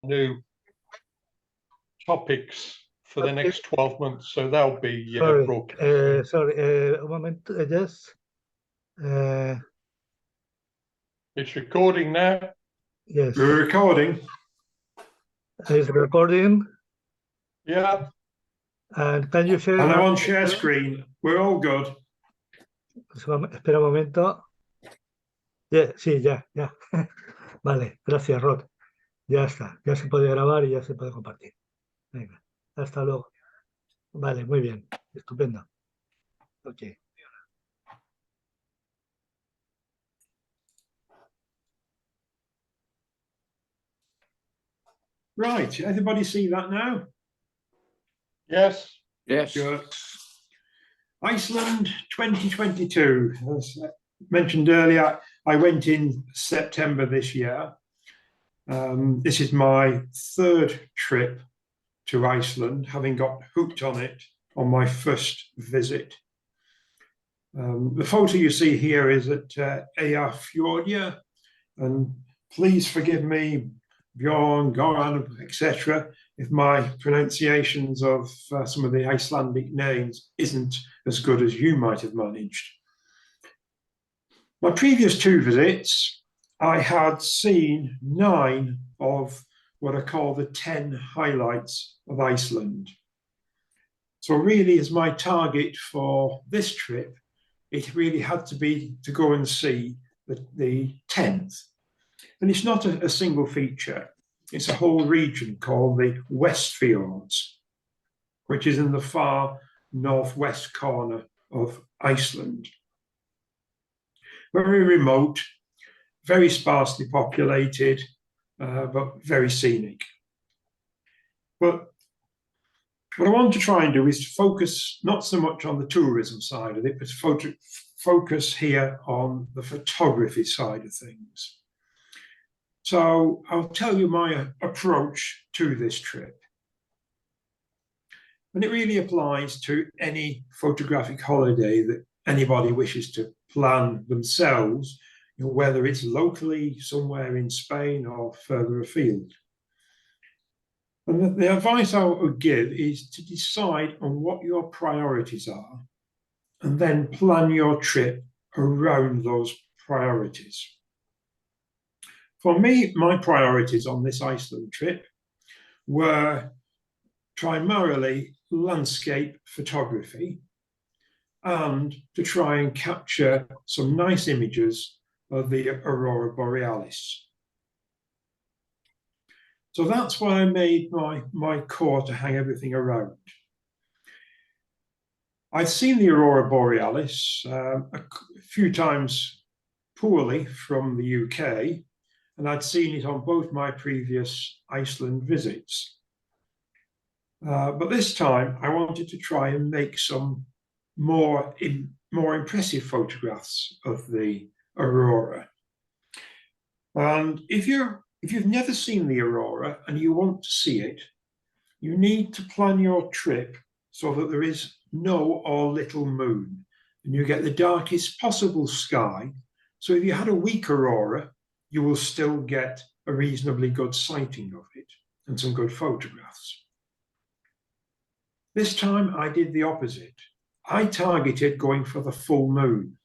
new topics for the next 12 months, so they'll be broadcast. Un momento, yes. It's recording now. Yes. We're recording. It's recording. Yeah. And can you share? And I'm on share screen. We're all good. Espera un momento. Yeah, sí, ya. Vale, gracias, Rod. Ya está. Ya se puede grabar y ya se puede compartir. Venga, hasta luego. Vale, muy bien. Estupendo. Ok. Right. Everybody see that now? Yes. Yes. Good. Iceland 2022. As I mentioned earlier, I went in September this year. This is my third trip to Iceland, having got hooked on it on my first visit. The photo you see here is at Eyjafjörður, and please forgive me, Bjorn, Goran, etc., if my pronunciations of some of the Icelandic names isn't as good as you might have managed. My previous two visits, I had seen 9 of what I call the 10 highlights of Iceland. So really, as my target for this trip, it really had to be to go and see the 10th. And it's not a single feature. It's a whole region called the Westfjords, which is in the far northwest corner of Iceland. Very remote, very sparsely populated, but very scenic. But what I want to try and do is to focus not so much on the tourism side of it, but focus here on the photography side of things. So I'll tell you my approach to this trip. And it really applies to any photographic holiday that anybody wishes to plan themselves, whether it's locally somewhere in Spain or further afield. And the advice I would give is to decide on what your priorities are and then plan your trip around those priorities. For me, my priorities on this Iceland trip were primarily landscape photography and to try and capture some nice images of the Aurora Borealis. So that's why I made my core to hang everything around. I've seen the Aurora Borealis a few times poorly from the UK, and I'd seen it on both my previous Iceland visits. But this time I wanted to try and make some more impressive photographs of the Aurora. And if you've never seen the Aurora and you want to see it, you need to plan your trip so that there is no or little moon and you get the darkest possible sky. So if you had a weak Aurora, you will still get a reasonably good sighting of it and some good photographs. This time I did the opposite. I targeted going for the full moon,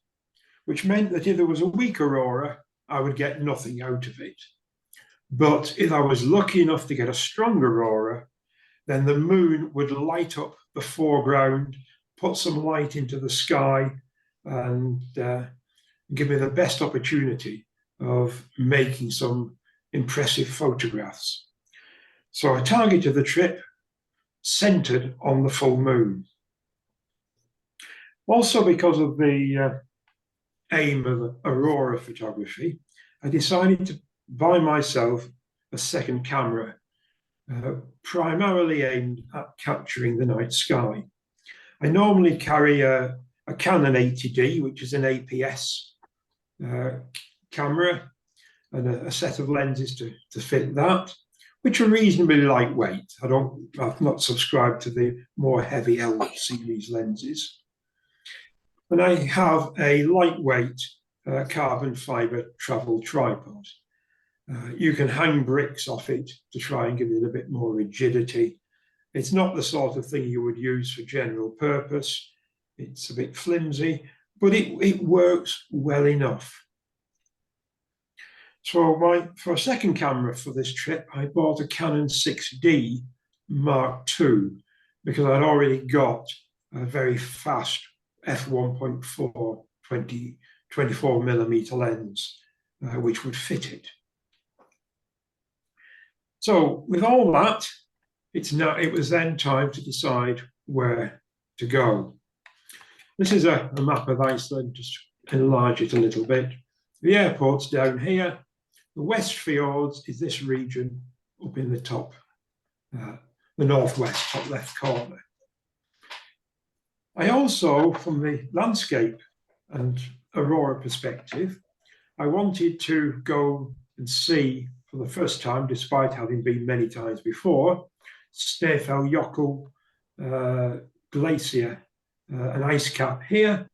which meant that if there was a weak Aurora, I would get nothing out of it. But if I was lucky enough to get a strong Aurora, then the moon would light up the foreground, put some light into the sky, and give me the best opportunity of making some impressive photographs. So I targeted the trip centered on the full moon. Also, because of the aim of Aurora photography, I decided to buy myself a second camera, primarily aimed at capturing the night sky. I normally carry a Canon 80D, which is an APS camera, and a set of lenses to fit that, which are reasonably lightweight. I've not subscribed to the more heavy L series lenses. And I have a lightweight carbon fiber travel tripod. You can hang bricks off it to try and give it a bit more rigidity. It's not the sort of thing you would use for general purpose. It's a bit flimsy, but it works well enough. So for a second camera for this trip, I bought a Canon 6D Mark II because I'd already got a very fast f1.4 24mm lens, which would fit it. So with all that, it was then time to decide where to go. This is a map of Iceland, just enlarge it a little bit. The airport's down here. The West Fjords is this region up in the top, the northwest, top left corner. I also, from the landscape and aurora perspective, I wanted to go and see for the first time, despite having been many times before, Snæfellsjökull glacier, an ice cap here,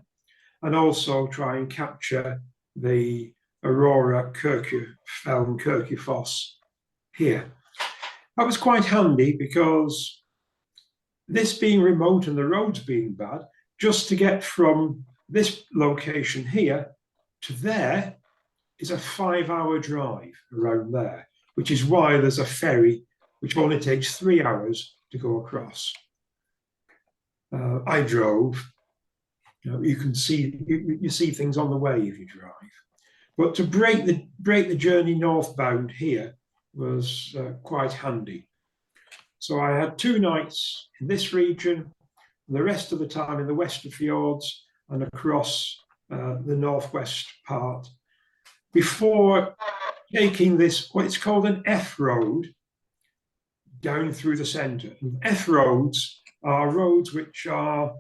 and also try and capture the aurora Kirkjufoss here. That was quite handy because this being remote and the roads being bad, just to get from this location here to there is a 5-hour drive around there, which is why there's a ferry which only takes 3 hours to go across. I drove. You can see you see things on the way if you drive. But to break the journey northbound here was quite handy. So I had 2 nights in this region, and the rest of the time in the Western Fjords and across the northwest part, before taking this, what it's called an F road, down through the centre. And F roads are roads which are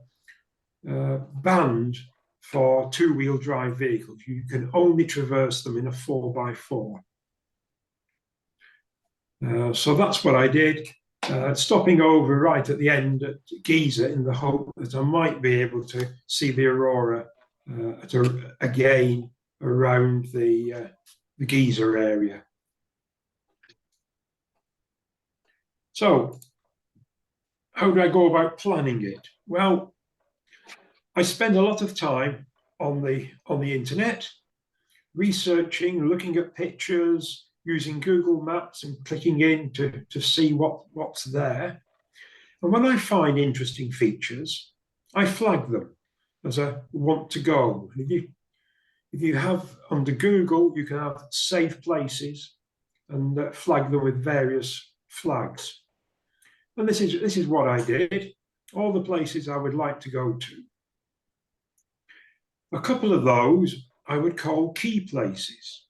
banned for 2-wheel drive vehicles. You can only traverse them in a 4x4. So that's what I did, stopping over right at the end at Giza in the hope that I might be able to see the aurora again around the Giza area. So how do I go about planning it? Well, I spend a lot of time on the internet, researching, looking at pictures, using Google Maps and clicking in to see what's there. And when I find interesting features, I flag them as I want to go. If you have under Google, you can have safe places and flag them with various flags. And this is what I did, all the places I would like to go to. A couple of those I would call key places.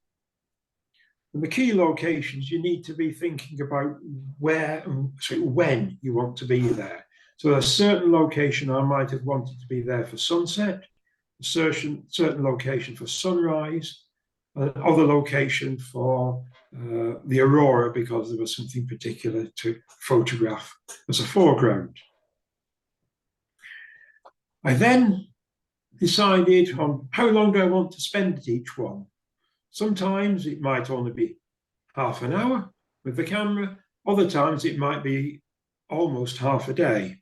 And the key locations, you need to be thinking about when you want to be there. So a certain location I might have wanted to be there for sunset, a certain location for sunrise, another location for the aurora because there was something particular to photograph as a foreground. I then decided on how long do I want to spend at each one. Sometimes it might only be half an hour with the camera. Other times it might be almost half a day.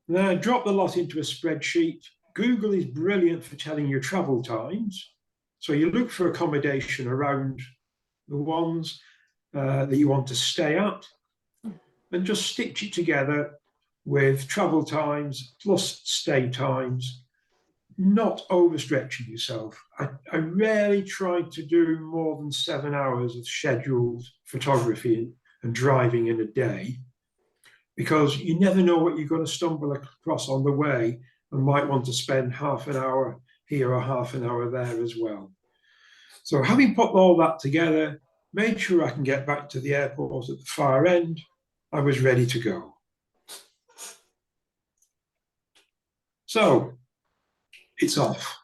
Then I drop the lot into a spreadsheet. Google is brilliant for telling you travel times. So you look for accommodation around the ones that you want to stay at and just stitch it together with travel times plus stay times, not overstretching yourself. I rarely try to do more than 7 hours of scheduled photography and driving in a day, because you never know what you're going to stumble across on the way and might want to spend half an hour here or half an hour there as well. So having put all that together, made sure I can get back to the airport at the far end, I was ready to go. So it's off.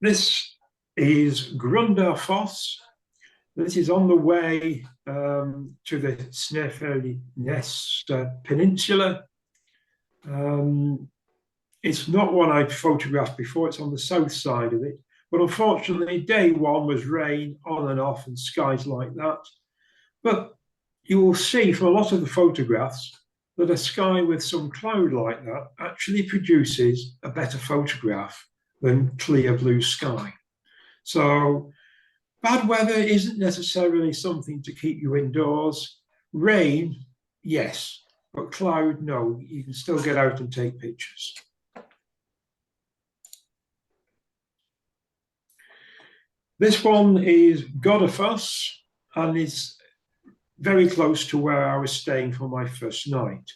This is Grundarfoss. This is on the way to the Snæfellsnes Peninsula. It's not one I'd photographed before. It's on the south side of it. But unfortunately, day one was rain on and off and skies like that. But you will see from a lot of the photographs that a sky with some cloud like that actually produces a better photograph than clear blue sky. So bad weather isn't necessarily something to keep you indoors. Rain, yes, but cloud, no. You can still get out and take pictures. This one is Godafoss and is very close to where I was staying for my first night.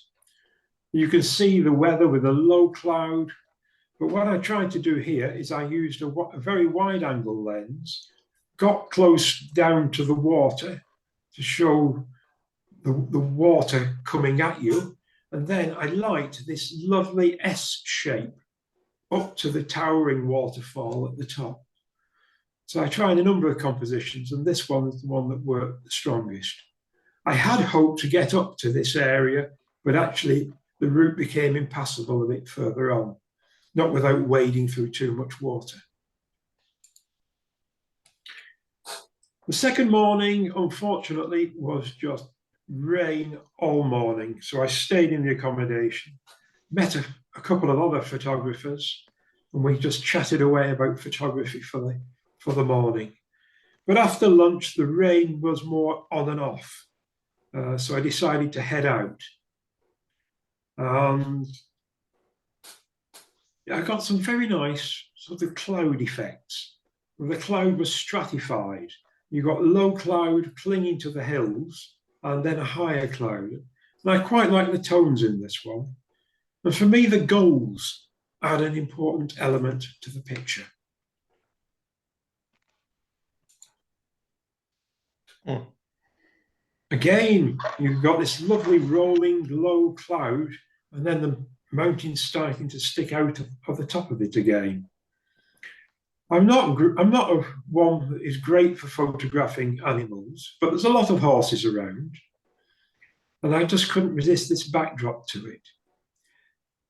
You can see the weather with a low cloud, but what I tried to do here is I used a very wide angle lens, got close down to the water to show the water coming at you, and then I light this lovely S shape up to the towering waterfall at the top. So I tried a number of compositions, and this one is the one that worked the strongest. I had hoped to get up to this area, but actually the route became impassable a bit further on, not without wading through too much water. The second morning, unfortunately, was just rain all morning. So I stayed in the accommodation, met a couple of other photographers, and we just chatted away about photography for the morning. But after lunch, the rain was more on and off. So I decided to head out. I got some very nice sort of cloud effects. The cloud was stratified. You got low cloud clinging to the hills and then a higher cloud. And I quite like the tones in this one. And for me, the goals add an important element to the picture. Again, you've got this lovely rolling low cloud and then the mountains starting to stick out of the top of it again. I'm not one that is great for photographing animals, but there's a lot of horses around, and I just couldn't resist this backdrop to it.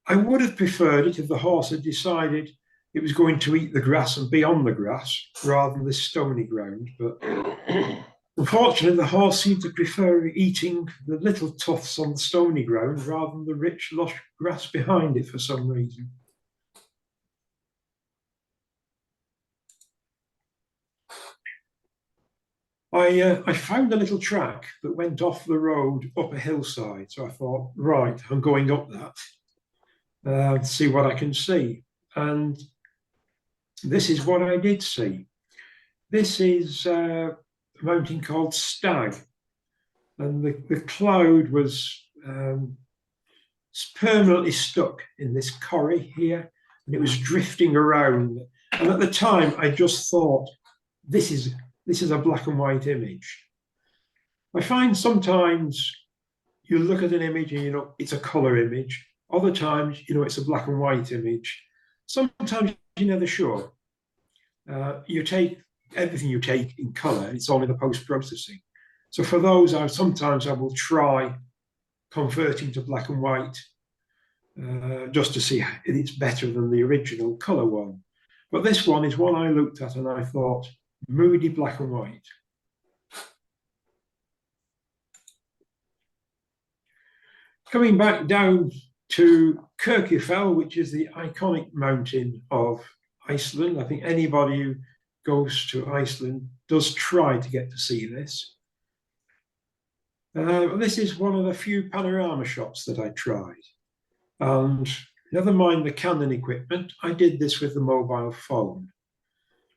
I would have preferred it if the horse had decided it was going to eat the grass and be on the grass rather than this stony ground, but unfortunately the horse seemed to prefer eating the little tufts on the stony ground rather than the rich, lush grass behind it for some reason. I found a little track that went off the road up a hillside. So I thought, right, I'm going up that, see what I can see. And this is what I did see. This is a mountain called Stag. And the cloud was permanently stuck in this corrie here, and it was drifting around. And at the time, I just thought, this is a black and white image. I find sometimes you look at an image and you know it's a color image. Other times, you know, it's a black and white image. Sometimes you're never sure. You take everything you take in color, it's only the post-processing. So for those, sometimes I will try converting to black and white just to see if it's better than the original color one. But this one is one I looked at and I thought, moody black and white. Coming back down to Kirkjufell, which is the iconic mountain of Iceland. I think anybody who goes to Iceland does try to get to see this. This is one of the few panorama shots that I tried. And never mind the Canon equipment, I did this with the mobile phone.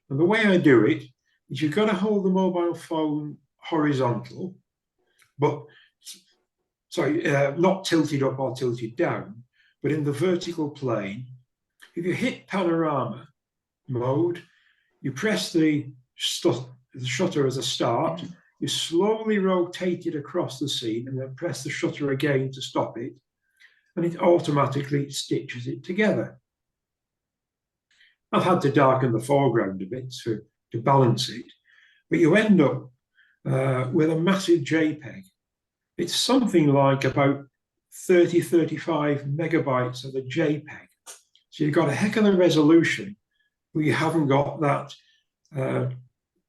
And the way I do it is you've got to hold the mobile phone horizontal, but sorry, not tilted up or tilted down, but in the vertical plane. If you hit panorama mode, you press the shutter as a start, you slowly rotate it across the scene and then press the shutter again to stop it, and it automatically stitches it together. I've had to darken the foreground a bit to balance it, but you end up with a massive JPEG. It's something like about 30-35 megabytes of a JPEG. So you've got a heck of a resolution, but you haven't got that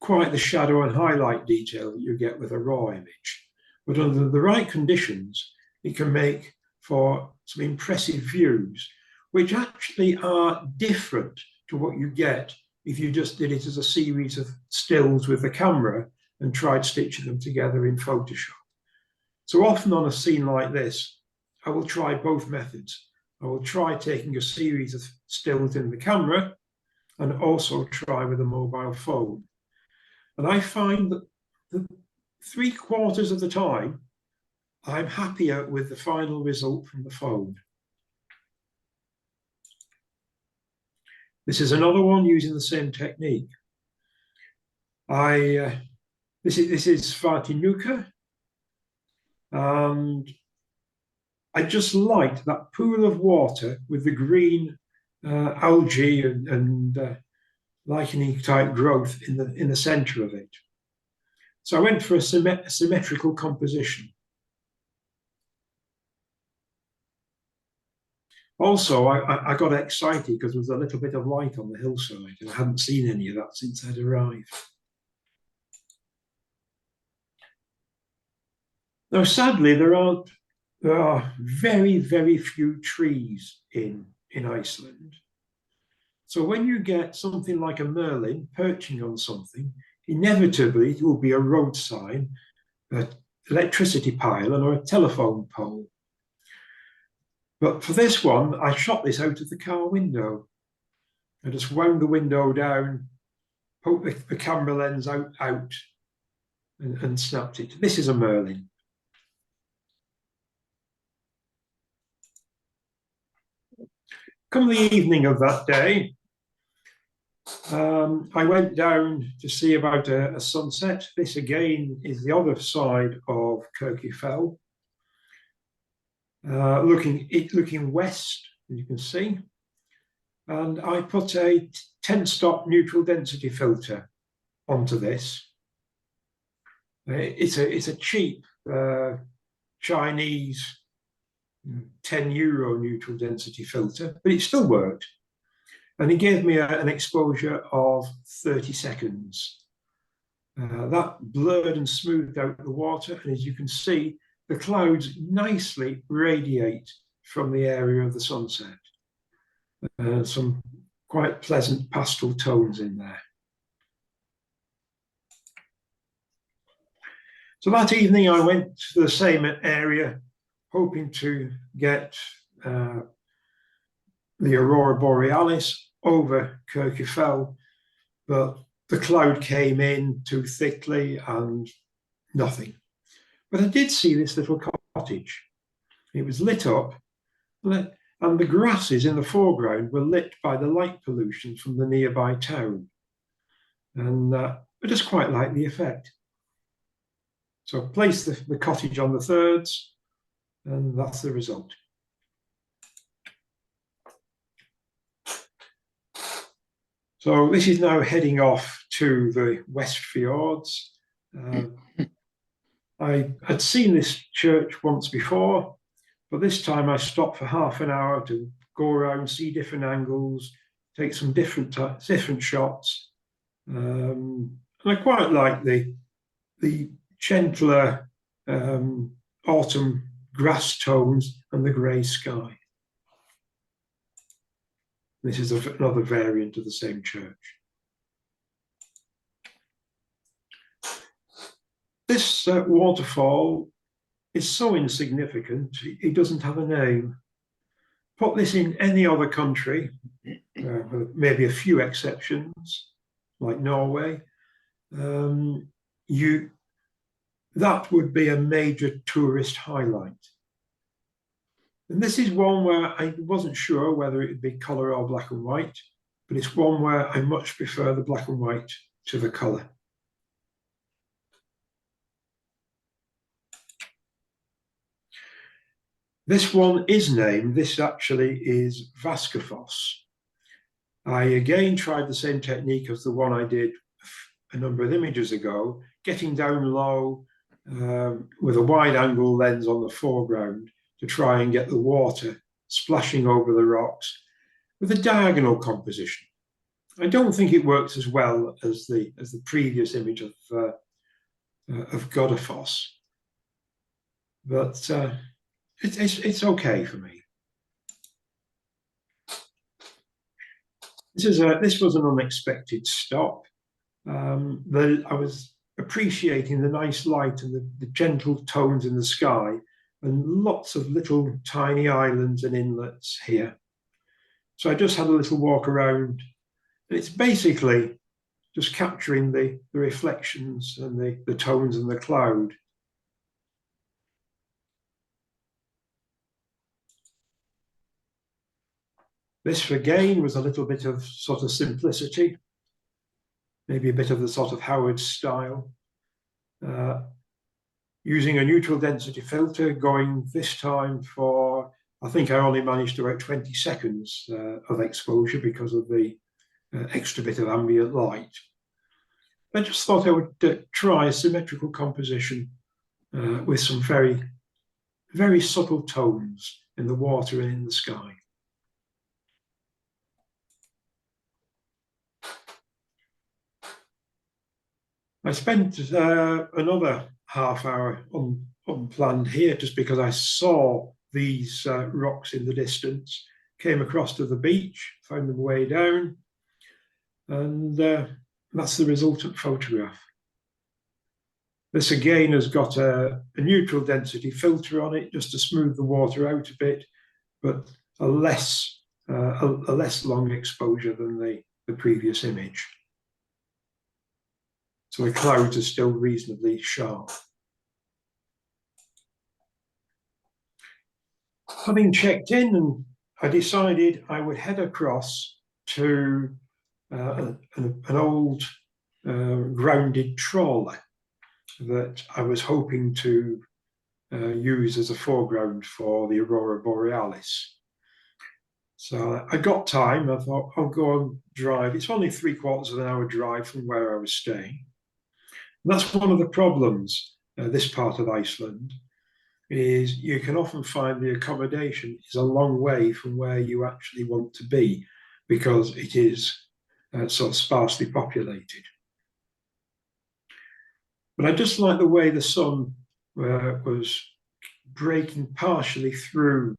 quite the shadow and highlight detail that you get with a raw image. But under the right conditions, it can make for some impressive views, which actually are different to what you get if you just did it as a series of stills with the camera and tried stitching them together in Photoshop. So often on a scene like this, I will try both methods. I will try taking a series of stills in the camera and also try with a mobile phone. And I find that 3/4 of the time, I'm happier with the final result from the phone. This is another one using the same technique. This is Svartinuka, and I just liked that pool of water with the green algae and lichen type growth in the center of it. So I went for a symmetrical composition. Also, I got excited because there was a little bit of light on the hillside, and I hadn't seen any of that since I'd arrived. Now, sadly, there are very, very few trees in Iceland. So when you get something like a merlin perching on something, inevitably it will be a road sign, an electricity pylon, or a telephone pole. But for this one, I shot this out of the car window. I just wound the window down, poked the camera lens out and snapped it. This is a merlin. Come the evening of that day, I went down to see about a sunset. This again is the other side of Kirkjufell, looking west, as you can see. And I put a 10-stop neutral density filter onto this. It's a cheap Chinese €10 neutral density filter, but it still worked. And it gave me an exposure of 30 seconds. That blurred and smoothed out the water, and as you can see, the clouds nicely radiate from the area of the sunset. Some quite pleasant pastel tones in there. So that evening I went to the same area, hoping to get the aurora borealis over Kirkjufell, but the cloud came in too thickly and nothing. But I did see this little cottage. It was lit up, and the grasses in the foreground were lit by the light pollution from the nearby town. And I just quite like the effect. So I placed the cottage on the thirds, and that's the result. So this is now heading off to the West Fjords. I had seen this church once before, but this time I stopped for half an hour to go around, see different angles, take some different shots. And I quite like the gentler autumn grass tones and the grey sky. This is another variant of the same church. This waterfall is so insignificant, it doesn't have a name. Put this in any other country, maybe a few exceptions, like Norway, that would be a major tourist highlight. And this is one where I wasn't sure whether it would be colour or black and white, but it's one where I much prefer the black and white to the colour. This one is named, this actually is Vaskafoss. I again tried the same technique as the one I did a number of images ago, getting down low with a wide angle lens on the foreground to try and get the water splashing over the rocks with a diagonal composition. I don't think it works as well as the previous image of Godafoss, but it's okay for me. This was an unexpected stop. I was appreciating the nice light and the gentle tones in the sky, and lots of little tiny islands and inlets here. So I just had a little walk around. It's basically just capturing the reflections and the tones and the cloud. This again was a little bit of sort of simplicity, maybe a bit of the sort of Howard style. Using a neutral density filter, going this time for, I think I only managed about 20 seconds of exposure because of the extra bit of ambient light. I just thought I would try a symmetrical composition with some very, very subtle tones in the water and in the sky. I spent another half hour unplanned here just because I saw these rocks in the distance, came across to the beach, found them way down, and that's the resultant photograph. This again has got a neutral density filter on it just to smooth the water out a bit, but a less long exposure than the previous image. So the clouds are still reasonably sharp. Having checked in, and I decided I would head across to an old grounded trawler that I was hoping to use as a foreground for the Aurora Borealis. So I got time. I thought I'll go and drive. It's only 3/4 of an hour drive from where I was staying. And that's one of the problems this part of Iceland is you can often find the accommodation is a long way from where you actually want to be because it is sort of sparsely populated. But I just like the way the sun was breaking partially through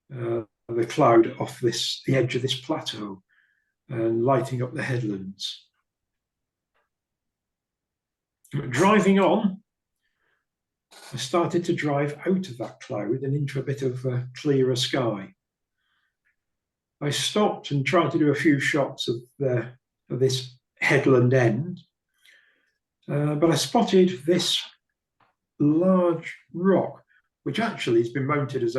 the cloud off the edge of this plateau and lighting up the headlands. Driving on, I started to drive out of that cloud and into a bit of clearer sky. I stopped and tried to do a few shots of this headland end, but I spotted this large rock, which actually has been mounted as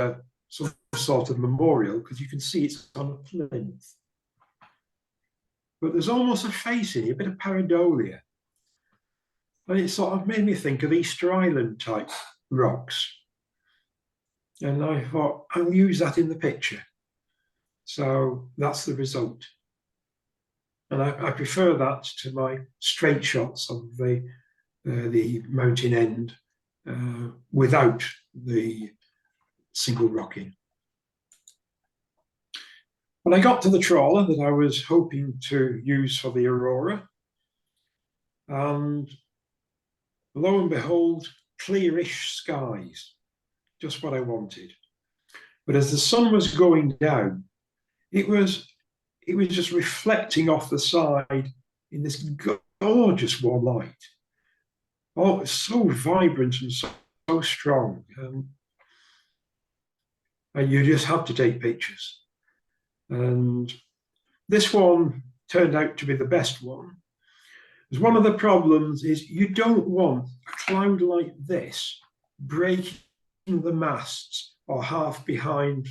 some sort of memorial because you can see it's on a plinth. But there's almost a face in it, a bit of pareidolia. And it sort of made me think of Easter Island type rocks. And I thought, I'll use that in the picture. So that's the result. And I prefer that to my straight shots of the mountain end without the single rocking. When I got to the trawler that I was hoping to use for the Aurora, and lo and behold, clearish skies, just what I wanted. But as the sun was going down, it was just reflecting off the side in this gorgeous warm light. Oh, it's so vibrant and so strong. And you just have to take pictures. And this one turned out to be the best one. Because one of the problems is you don't want a cloud like this breaking the masts or half behind.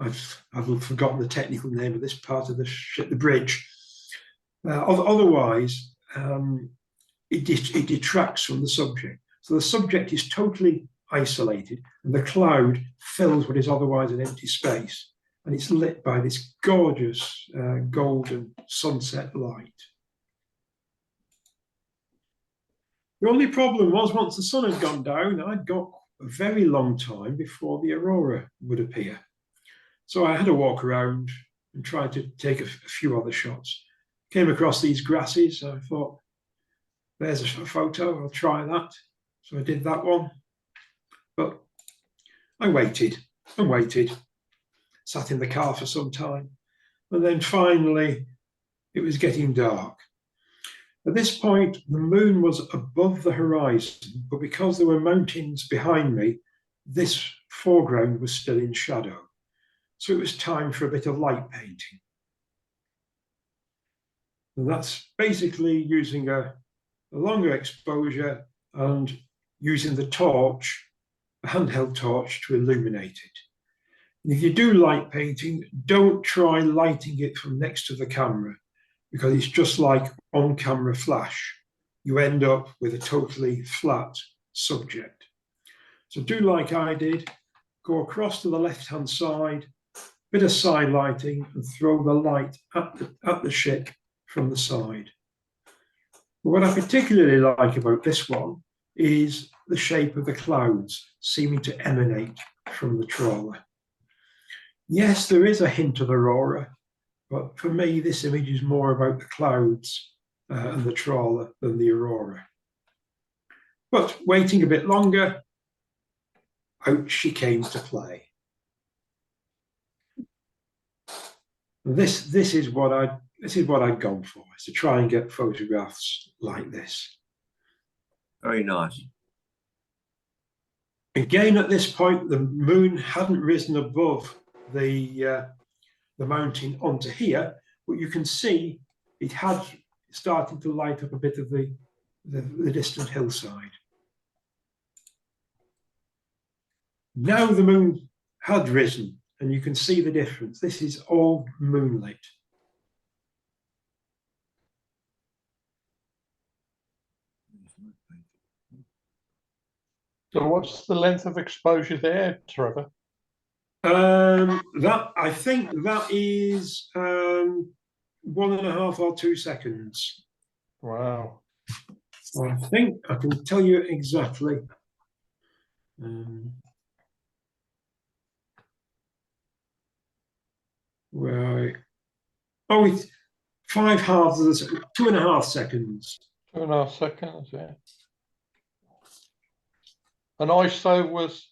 I've forgotten the technical name of this part of the bridge. Otherwise, it detracts from the subject. So the subject is totally isolated, and the cloud fills what is otherwise an empty space. And it's lit by this gorgeous golden sunset light. The only problem was once the sun had gone down, I'd got a very long time before the aurora would appear. So I had to walk around and tried to take a few other shots. Came across these grasses, so I thought, there's a photo, I'll try that. So I did that one, but I waited and waited, sat in the car for some time, and then finally it was getting dark. At this point, the moon was above the horizon, but because there were mountains behind me, this foreground was still in shadow. So it was time for a bit of light painting. And that's basically using a longer exposure and using the torch, a handheld torch, to illuminate it. And if you do light painting, don't try lighting it from next to the camera, because it's just like on-camera flash. You end up with a totally flat subject. So do like I did, go across to the left-hand side, bit of side lighting, and throw the light at the ship from the side. But what I particularly like about this one is the shape of the clouds seeming to emanate from the trawler. Yes, there is a hint of aurora, but for me, this image is more about the clouds and the trawler than the aurora. But waiting a bit longer, out she came to play. This is what I'd gone for, is to try and get photographs like this. Very nice. Again, at this point, the moon hadn't risen above the mountain onto here, but you can see it had started to light up a bit of the distant hillside. Now the moon had risen, and you can see the difference. This is all moonlit. So what's the length of exposure there, Trevor? I think that is 1.5 or 2 seconds. Wow. I think I can tell you exactly. Right. Oh, it's 5 halves of the second, 2.5 seconds. 2.5 seconds, yeah. And ISO was?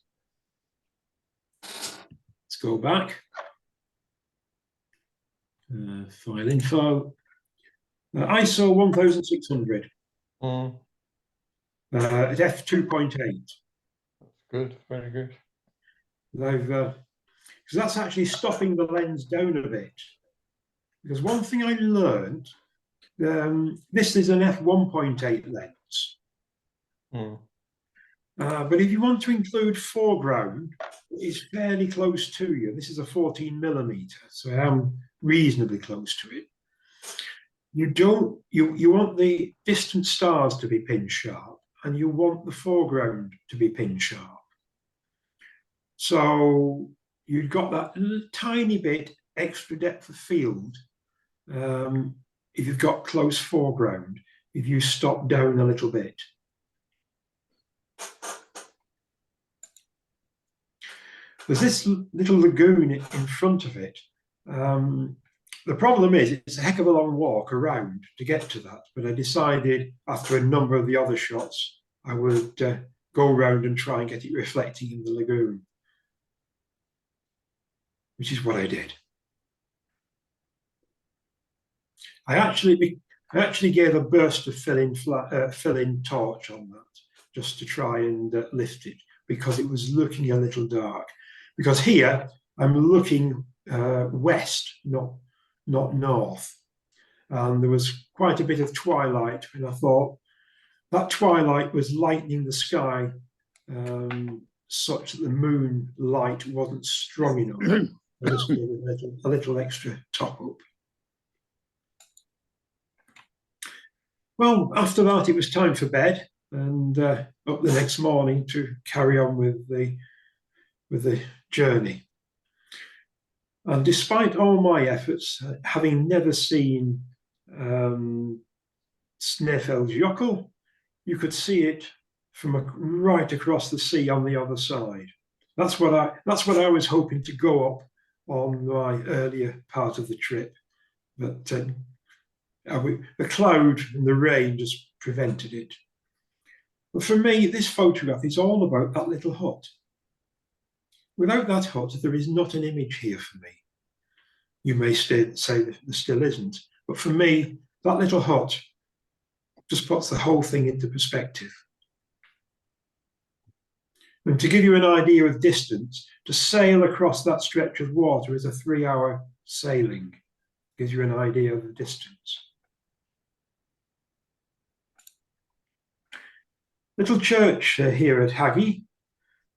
Let's go back. File info. ISO 1600 at f2.8. That's good, very good. Because that's actually stopping the lens down a bit. Because one thing I learned, this is an f1.8 lens. But if you want to include foreground, it's fairly close to you. This is a 14mm, so I am reasonably close to it. You want the distant stars to be pin sharp, and you want the foreground to be pin sharp. So you've got that tiny bit extra depth of field if you've got close foreground, if you stop down a little bit. There's this little lagoon in front of it. The problem is it's a heck of a long walk around to get to that, but I decided after a number of the other shots, I would go around and try and get it reflecting in the lagoon, which is what I did. I actually gave a burst of fill-in torch on that, just to try and lift it, because it was looking a little dark. Because here I'm looking west, not north, and there was quite a bit of twilight, and I thought that twilight was lightening the sky such that the moon light wasn't strong enough. I just gave it a little extra top up. Well, after that, it was time for bed, and up the next morning to carry on with the journey. And despite all my efforts, having never seen Snæfellsjökull, you could see it from right across the sea on the other side. That's what I was hoping to go up on my earlier part of the trip, but the cloud and the rain just prevented it. But for me, this photograph is all about that little hut. Without that hut, there is not an image here for me. You may say that there still isn't, but for me, that little hut just puts the whole thing into perspective. And to give you an idea of distance, to sail across that stretch of water is a 3-hour sailing. Gives you an idea of the distance. Little church here at Haggy.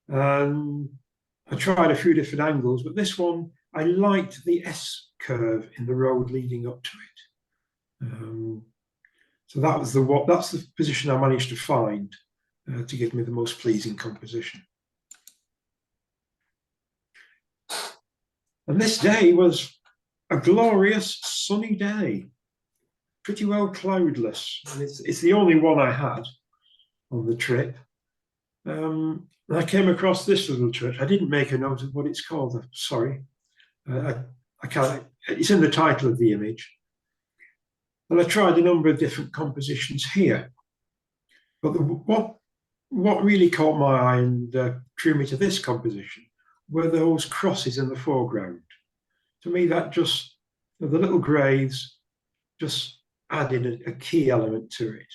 I tried a few different angles, but this one, I liked the S-curve in the road leading up to it. So that's the position I managed to find to give me the most pleasing composition. And this day was a glorious sunny day, pretty well cloudless. And it's the only one I had on the trip. And I came across this little church. I didn't make a note of what it's called. Sorry, I can't. It's in the title of the image. And I tried a number of different compositions here. But what really caught my eye and drew me to this composition were those crosses in the foreground. To me, that just, the little graves just added a key element to it.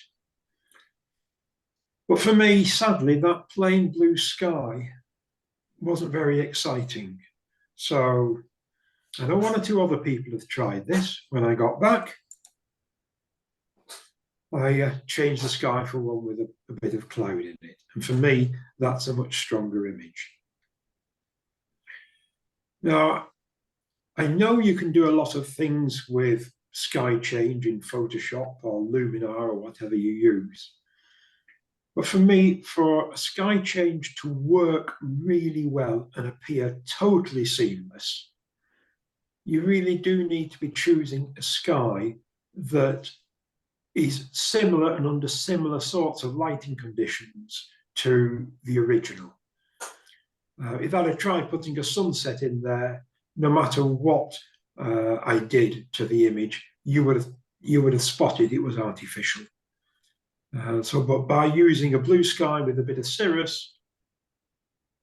But for me, sadly, that plain blue sky wasn't very exciting. So I know one or two other people have tried this. When I got back, I changed the sky for one with a bit of cloud in it. And for me, that's a much stronger image. Now, I know you can do a lot of things with sky change in Photoshop or Luminar or whatever you use. But for me, for a sky change to work really well and appear totally seamless, you really do need to be choosing a sky that is similar and under similar sorts of lighting conditions to the original. If I'd have tried putting a sunset in there, no matter what I did to the image, you would have spotted it was artificial. But by using a blue sky with a bit of cirrus,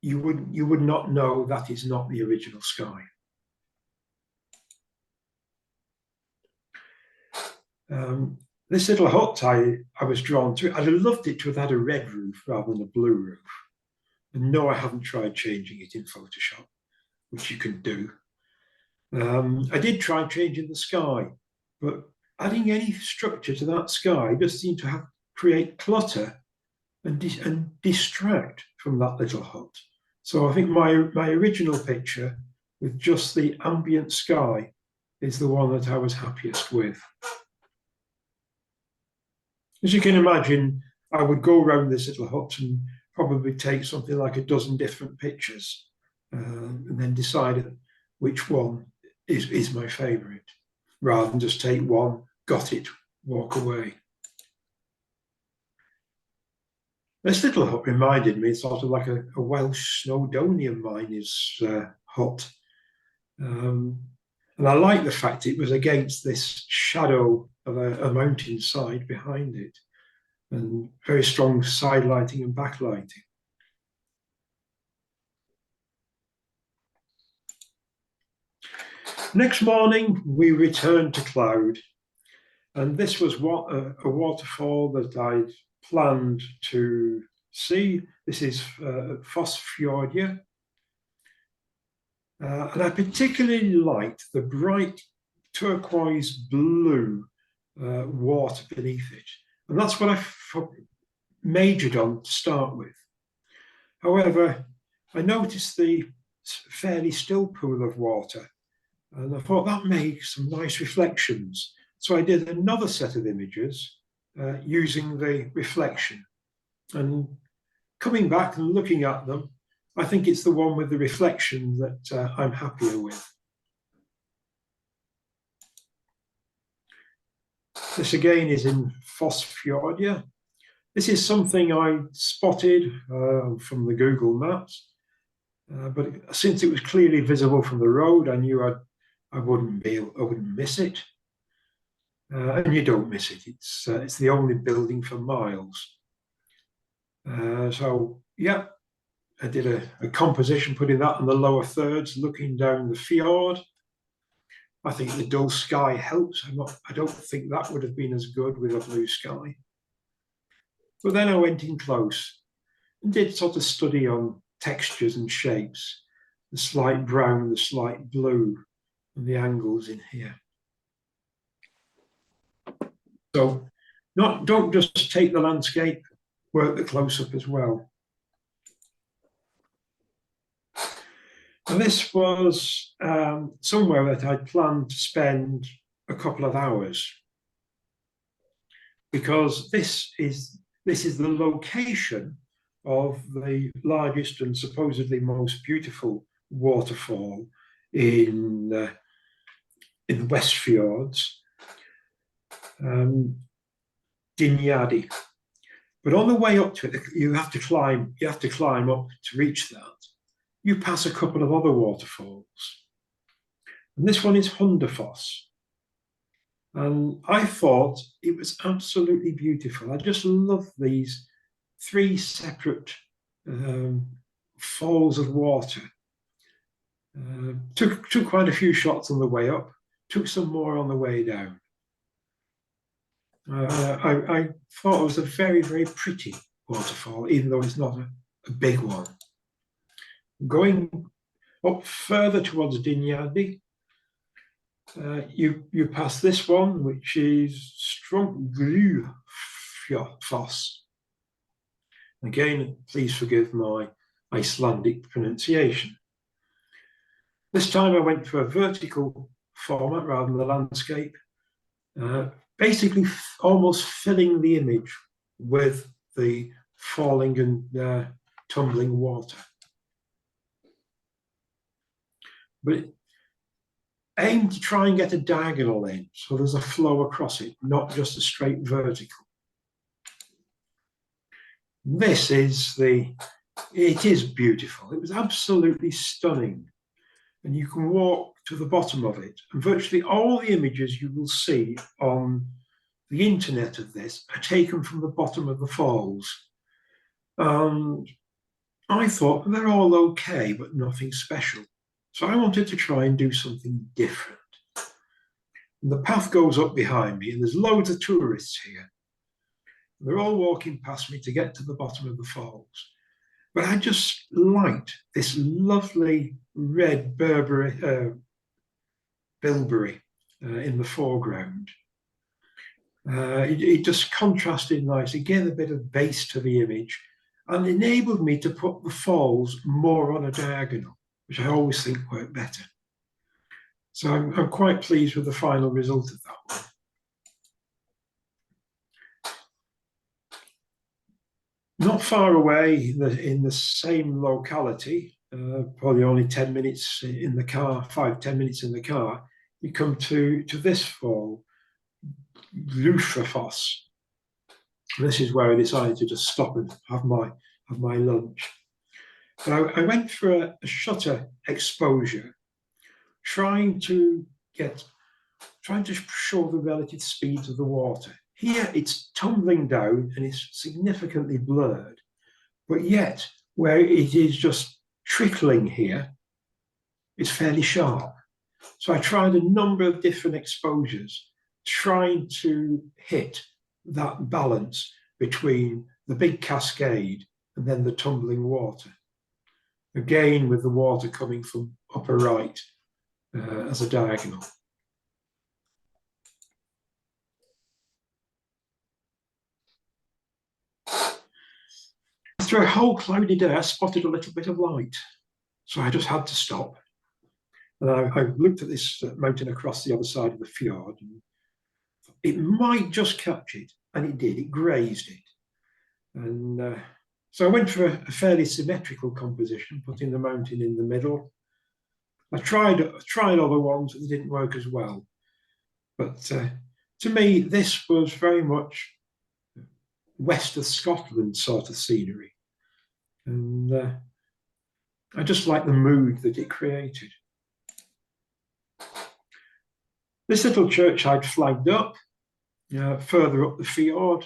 you would not know that is not the original sky. This little hut, I was drawn to. I'd have loved it to have had a red roof rather than a blue roof. And no, I haven't tried changing it in Photoshop, which you can do. I did try changing the sky, but adding any structure to that sky just seemed to create clutter and distract from that little hut. So I think my original picture with just the ambient sky is the one that I was happiest with. As you can imagine, I would go around this little hut and probably take something like a dozen different pictures and then decide which one is my favorite, rather than just take one, got it, walk away. This little hut reminded me sort of like a Welsh Snowdonian miner's hut. And I like the fact it was against this shadow of a mountainside behind it, and very strong side lighting and backlighting. Next morning, we returned to Cloud, and this was a waterfall that I'd planned to see. This is Fossfjordur. And I particularly liked the bright turquoise blue water beneath it. And that's what I majored on to start with. However, I noticed the fairly still pool of water, and I thought that makes some nice reflections. So I did another set of images using the reflection. And coming back and looking at them, I think it's the one with the reflection that I'm happier with. This again is in Fossfjordur. This is something I spotted from the Google Maps. But since it was clearly visible from the road, I knew I wouldn't miss it. And you don't miss it. It's the only building for miles. So yeah, I did a composition putting that on the lower thirds, looking down the fjord. I think the dull sky helps. I don't think that would have been as good with a blue sky. But then I went in close and did sort of study on textures and shapes, the slight brown, the slight blue, and the angles in here. So don't just take the landscape, work the close-up as well. And this was somewhere that I'd planned to spend a couple of hours, because this is the location of the largest and supposedly most beautiful waterfall in the West Fjords, Dinjadi. But on the way up to it, you have to climb up to reach that. You pass a couple of other waterfalls. And this one is Hundafoss. And I thought it was absolutely beautiful. I just love these 3 separate falls of water. Took quite a few shots on the way up, took some more on the way down. I thought it was a very, very pretty waterfall, even though it's not a big one. Going up further towards Dinjadi, you pass this one, which is Strongglufjords. Again, please forgive my Icelandic pronunciation. This time I went for a vertical format rather than the landscape, basically almost filling the image with the falling and tumbling water. But aim to try and get a diagonal in, so there's a flow across it, not just a straight vertical. It is beautiful. It was absolutely stunning. And you can walk to the bottom of it, and virtually all the images you will see on the internet of this are taken from the bottom of the falls. And I thought they're all okay, but nothing special. So I wanted to try and do something different. And the path goes up behind me, and there's loads of tourists here. They're all walking past me to get to the bottom of the falls. But I just liked this lovely red bilberry in the foreground. It just contrasted nicely, gave a bit of base to the image, and enabled me to put the falls more on a diagonal, which I always think work better. So I'm quite pleased with the final result of that one. Not far away in the same locality, probably only 10 minutes in the car, 5-10 minutes in the car, you come to this fall, Glufrafoss. This is where I decided to just stop and have my lunch. So I went for a shutter exposure, trying to show the relative speeds of the water. Here it's tumbling down and it's significantly blurred, but yet where it is just trickling here, it's fairly sharp. So I tried a number of different exposures, trying to hit that balance between the big cascade and then the tumbling water. Again, with the water coming from upper right as a diagonal. After a whole cloudy day, I spotted a little bit of light. So I just had to stop. And I looked at this mountain across the other side of the fjord. And it might just catch it. And it did, it grazed it. And so I went for a fairly symmetrical composition, putting the mountain in the middle. I tried other ones that didn't work as well. But to me, this was very much west of Scotland sort of scenery. And I just like the mood that it created. This little church I'd flagged up further up the fjord,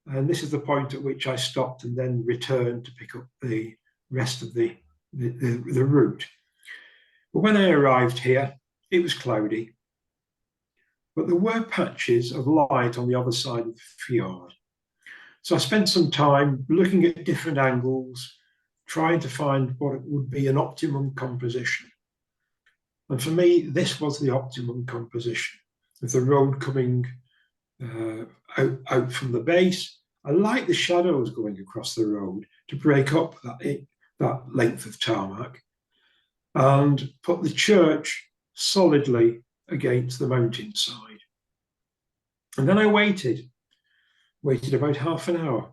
and this is the point at which I stopped and then returned to pick up the rest of the route. But when I arrived here, it was cloudy, but there were patches of light on the other side of the fjord. So I spent some time looking at different angles, trying to find what would be an optimum composition. And for me, this was the optimum composition, with the road coming out from the base. I like the shadows going across the road to break up that length of tarmac, and put the church solidly against the mountainside. And then I waited about half an hour.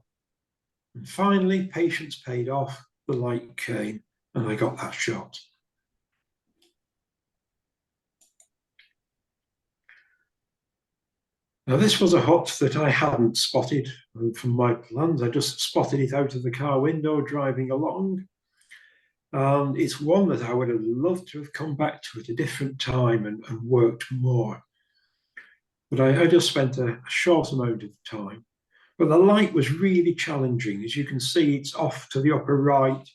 And finally, patience paid off, the light came, and I got that shot. Now, this was a hut that I hadn't spotted from my plans. I just spotted it out of the car window driving along. And it's one that I would have loved to have come back to at a different time and worked more. But I just spent a short amount of time. But the light was really challenging. As you can see, it's off to the upper right.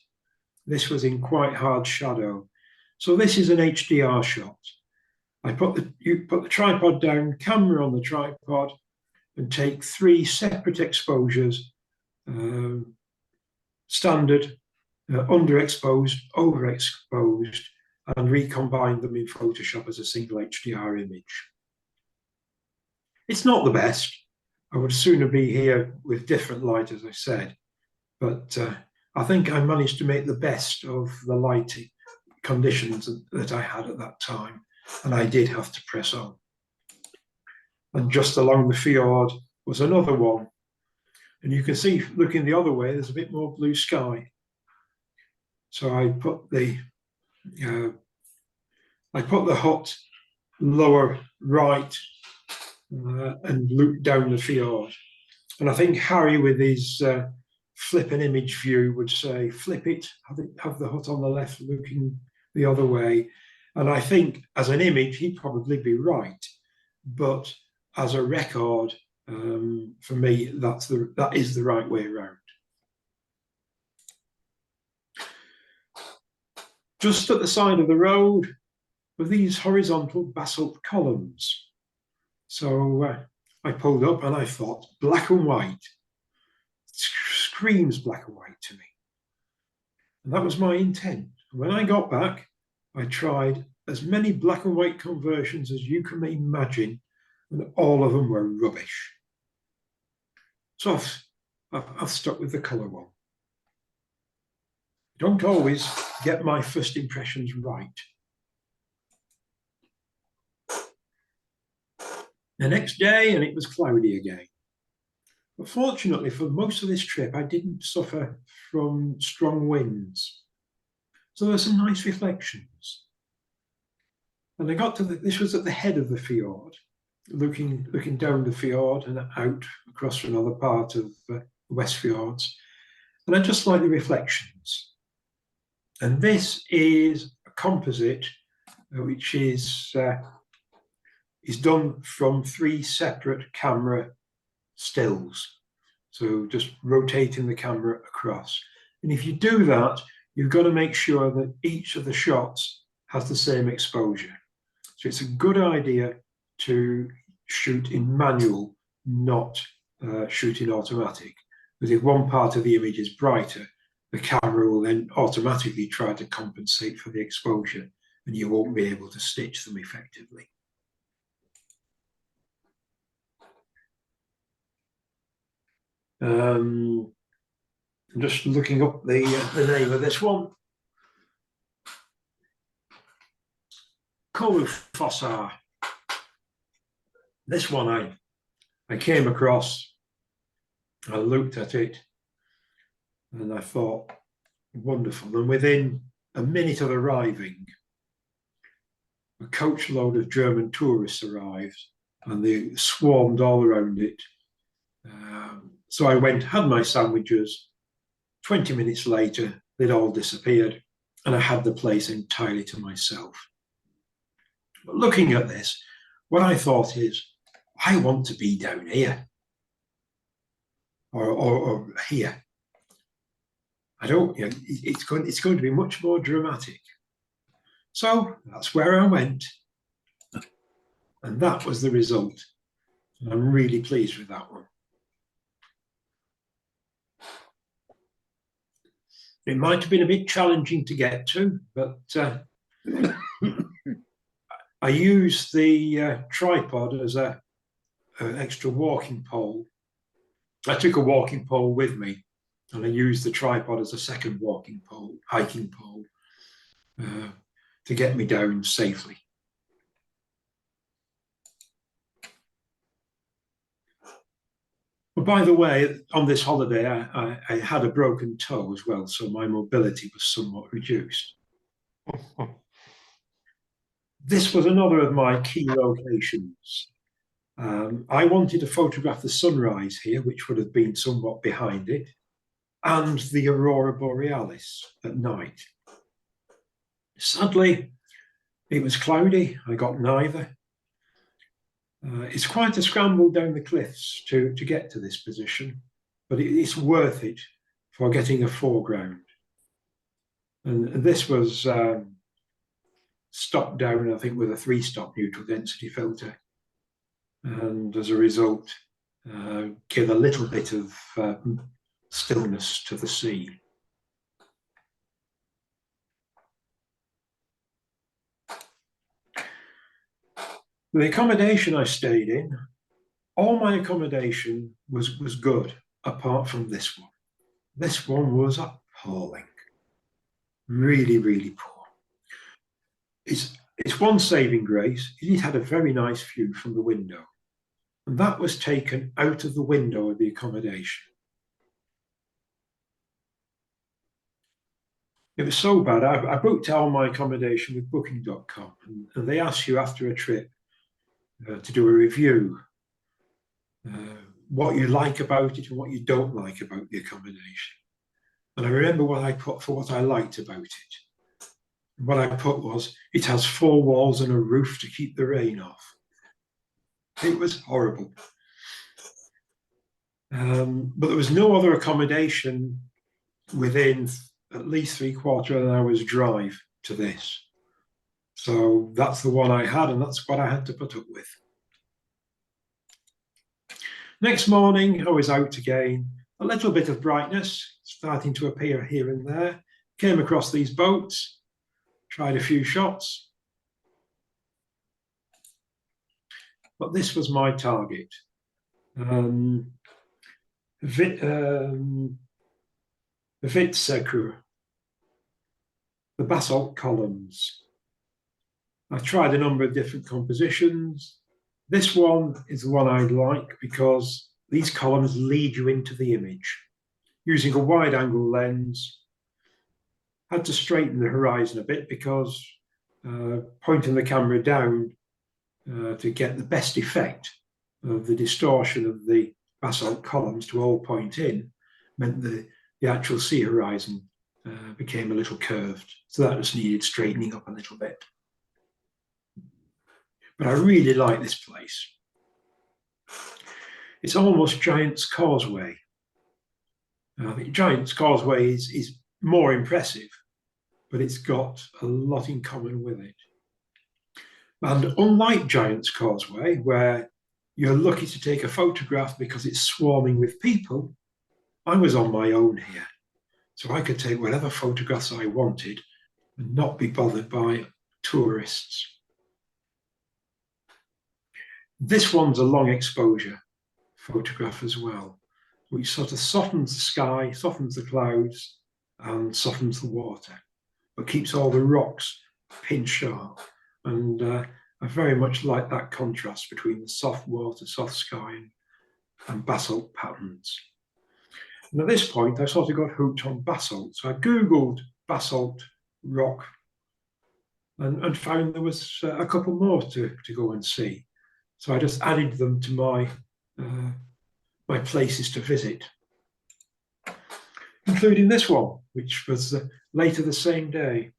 This was in quite hard shadow. So this is an HDR shot. You put the tripod down, camera on the tripod, and take 3 separate exposures, standard, underexposed, overexposed, and recombine them in Photoshop as a single HDR image. It's not the best. I would sooner be here with different light, as I said, but I think I managed to make the best of the lighting conditions that I had at that time. And I did have to press on. And just along the fjord was another one. And you can see, looking the other way, there's a bit more blue sky. So I put the hut lower right and looked down the fjord. And I think Harry, with his flip an image view, would say, flip it, have the hut on the left looking the other way. And I think as an image, he'd probably be right. But as a record, for me, that is the right way around. Just at the side of the road were these horizontal basalt columns. So I pulled up and I thought, black and white. It screams black and white to me. And that was my intent. When I got back, I tried as many black and white conversions as you can imagine, and all of them were rubbish. So I've stuck with the colour one. I don't always get my first impressions right. The next day, and it was cloudy again. But fortunately, for most of this trip, I didn't suffer from strong winds. So there were some nice reflections. And I got to this was at the head of the fjord, looking down the fjord and out across from another part of the West Fjords. And I just like the reflections. And this is a composite, which is done from 3 separate camera stills. So just rotating the camera across. And if you do that, you've got to make sure that each of the shots has the same exposure. So it's a good idea to shoot in manual, not shoot in automatic. Because if one part of the image is brighter, the camera will then automatically try to compensate for the exposure, and you won't be able to stitch them effectively. I'm just looking up the name of this one. Fossar. This one I came across, I looked at it, and I thought, wonderful. And within a minute of arriving, a coachload of German tourists arrived, and they swarmed all around it. So I went, had my sandwiches. 20 minutes later, they'd all disappeared. and I had the place entirely to myself. But looking at this, what I thought is, I want to be down here or here. I don't, you know, it's going to be much more dramatic. So that's where I went. And that was the result. And I'm really pleased with that one. It might have been a bit challenging to get to, but I used the tripod as an extra walking pole. I took a walking pole with me, and I used the tripod as a second walking pole, hiking pole, to get me down safely. But by the way, on this holiday, I had a broken toe as well, so my mobility was somewhat reduced. This was another of my key locations. I wanted to photograph the sunrise here, which would have been somewhat behind it, and the aurora borealis at night. Sadly, it was cloudy. I got neither. It's quite a scramble down the cliffs to get to this position, but it's worth it for getting a foreground. And this was stopped down, I think, with a 3-stop neutral density filter. And as a result, give a little bit of stillness to the sea. The accommodation I stayed in, all my accommodation was good, apart from this one. This one was appalling. Really, really poor. It's one saving grace. It had a very nice view from the window. And that was taken out of the window of the accommodation. It was so bad. I booked all my accommodation with booking.com, and they ask you after a trip to do a review, what you like about it and what you don't like about the accommodation. And I remember what I put for what I liked about it. What I put was, it has 4 walls and a roof to keep the rain off. It was horrible. But there was no other accommodation within at least 3/4 of an hour's drive to this. So that's the one I had, and that's what I had to put up with. Next morning, I was out again. A little bit of brightness starting to appear here and there. Came across these boats, tried a few shots. But this was my target. Vitsekur, the basalt columns. I tried a number of different compositions. This one is the one I'd like because these columns lead you into the image. Using a wide angle lens, had to straighten the horizon a bit because pointing the camera down to get the best effect of the distortion of the basalt columns to all point in meant the actual sea horizon became a little curved. So that just needed straightening up a little bit. But I really like this place. It's almost Giant's Causeway. I think Giant's Causeway is more impressive, but it's got a lot in common with it. And unlike Giant's Causeway, where you're lucky to take a photograph because it's swarming with people, I was on my own here. So I could take whatever photographs I wanted and not be bothered by tourists. This one's a long exposure photograph as well, which sort of softens the sky, softens the clouds, and softens the water, but keeps all the rocks pin sharp. And I very much like that contrast between the soft water, soft sky, and basalt patterns. And at this point, I sort of got hooked on basalt. So I Googled basalt rock and found there was a couple more to go and see. So I just added them to my places to visit, including this one, which was later the same day.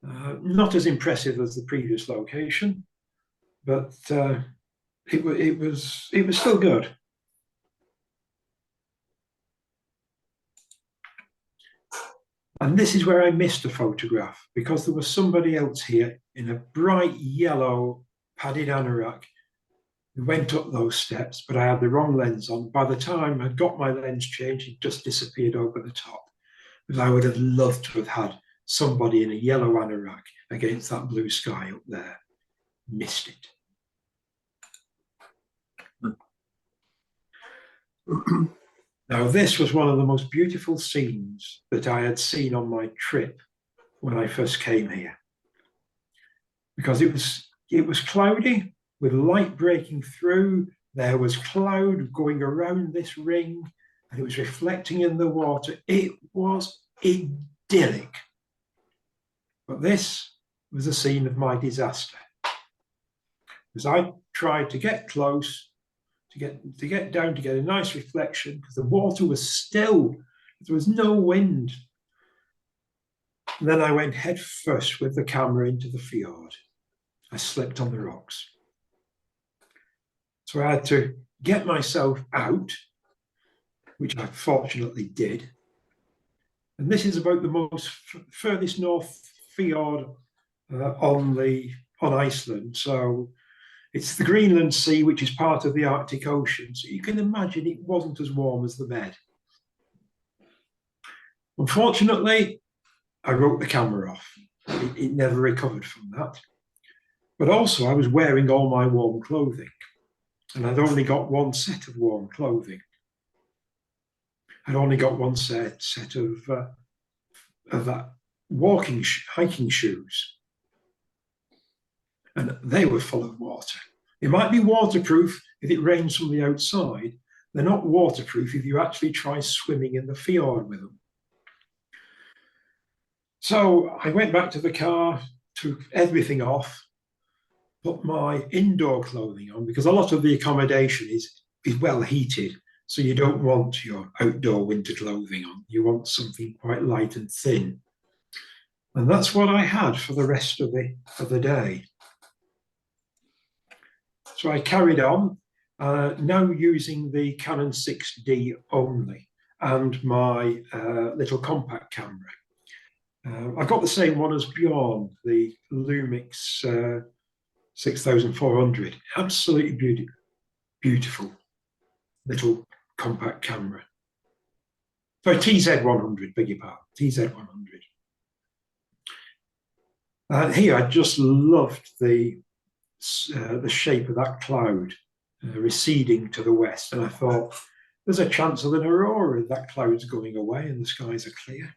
Not as impressive as the previous location, but it was still good. And this is where I missed a photograph, because there was somebody else here in a bright yellow padded anorak who went up those steps, but I had the wrong lens on. By the time I'd got my lens changed, it just disappeared over the top. Because I would have loved to have had somebody in a yellow anorak against that blue sky up there. Missed it. Now, this was one of the most beautiful scenes that I had seen on my trip when I first came here, because it was cloudy with light breaking through. There was cloud going around this ring, and it was reflecting in the water. It was idyllic. But this was the scene of my disaster, because I tried to get close, to get down to get a nice reflection, because the water was still, there was no wind. And then I went head first with the camera into the fjord. I slipped on the rocks. So I had to get myself out, which I fortunately did. And this is about the most furthest north fjord on Iceland. So it's the Greenland Sea, which is part of the Arctic Ocean. So you can imagine it wasn't as warm as the bed. Unfortunately, I wrote the camera off. It never recovered from that. But also I was wearing all my warm clothing, and I'd only got one set of warm clothing. I'd only got one set of that hiking shoes. And they were full of water. It might be waterproof if it rains from the outside. They're not waterproof if you actually try swimming in the fjord with them. So I went back to the car, took everything off, put my indoor clothing on, because a lot of the accommodation is well heated. So you don't want your outdoor winter clothing on. You want something quite light and thin. And that's what I had for the rest of the day. So I carried on, now using the Canon 6D only and my little compact camera. I got the same one as Bjorn, the Lumix 6400. Absolutely beautiful little compact camera. Sorry, TZ100, beg your pardon, TZ100. Here, I just loved the shape of that cloud receding to the west, and I thought there's a chance of an aurora if that cloud's going away and the skies are clear.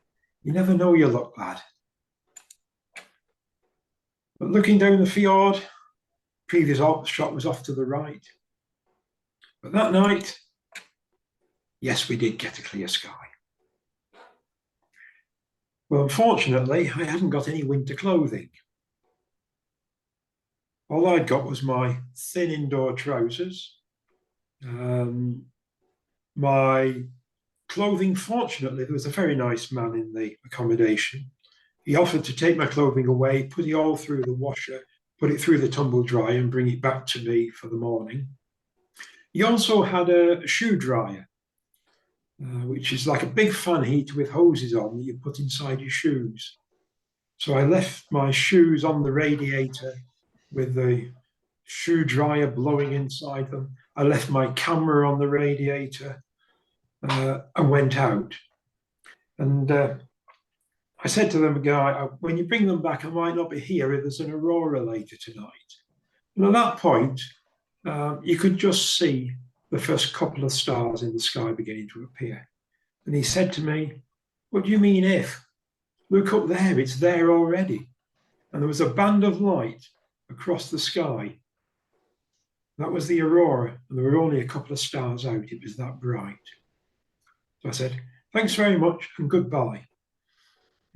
You never know your luck, lad. But looking down the fjord, previous shot was off to the right. But that night, yes, we did get a clear sky. Well, unfortunately, I hadn't got any winter clothing. All I'd got was my thin indoor trousers. My clothing, fortunately, there was a very nice man in the accommodation. He offered to take my clothing away, put it all through the washer, put it through the tumble dryer and bring it back to me for the morning. He also had a shoe dryer, which is like a big fan heater with hoses on that you put inside your shoes. So I left my shoes on the radiator with the shoe dryer blowing inside them. I left my camera on the radiator and went out. And I said to them, guy, when you bring them back, I might not be here if there's an aurora later tonight. And at that point, you could just see the first couple of stars in the sky beginning to appear. And he said to me, what do you mean if? Look up there, it's there already. And there was a band of light across the sky. That was the aurora, and there were only a couple of stars out. It was that bright. So I said, thanks very much and goodbye.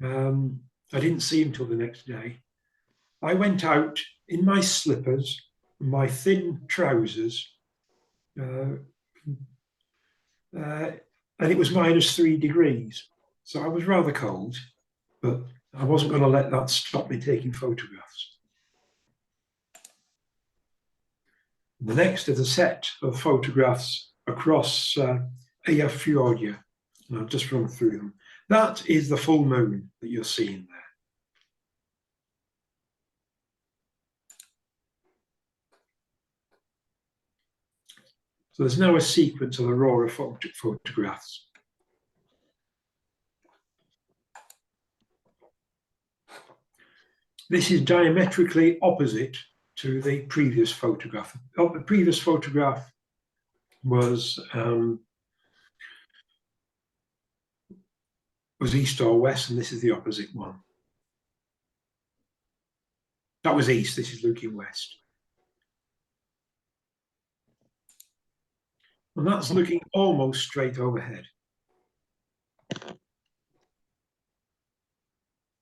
I didn't see him till the next day. I went out in my slippers, my thin trousers, and it was -3 degrees. So I was rather cold, but I wasn't going to let that stop me taking photographs. The next is a set of photographs across Eyjafjörður, and I've just run through them. That is the full moon that you're seeing there. So there's now a sequence of aurora photographs. This is diametrically opposite to the previous photograph. The previous photograph was east or west, and this is the opposite one. That was east, this is looking west. And that's looking almost straight overhead.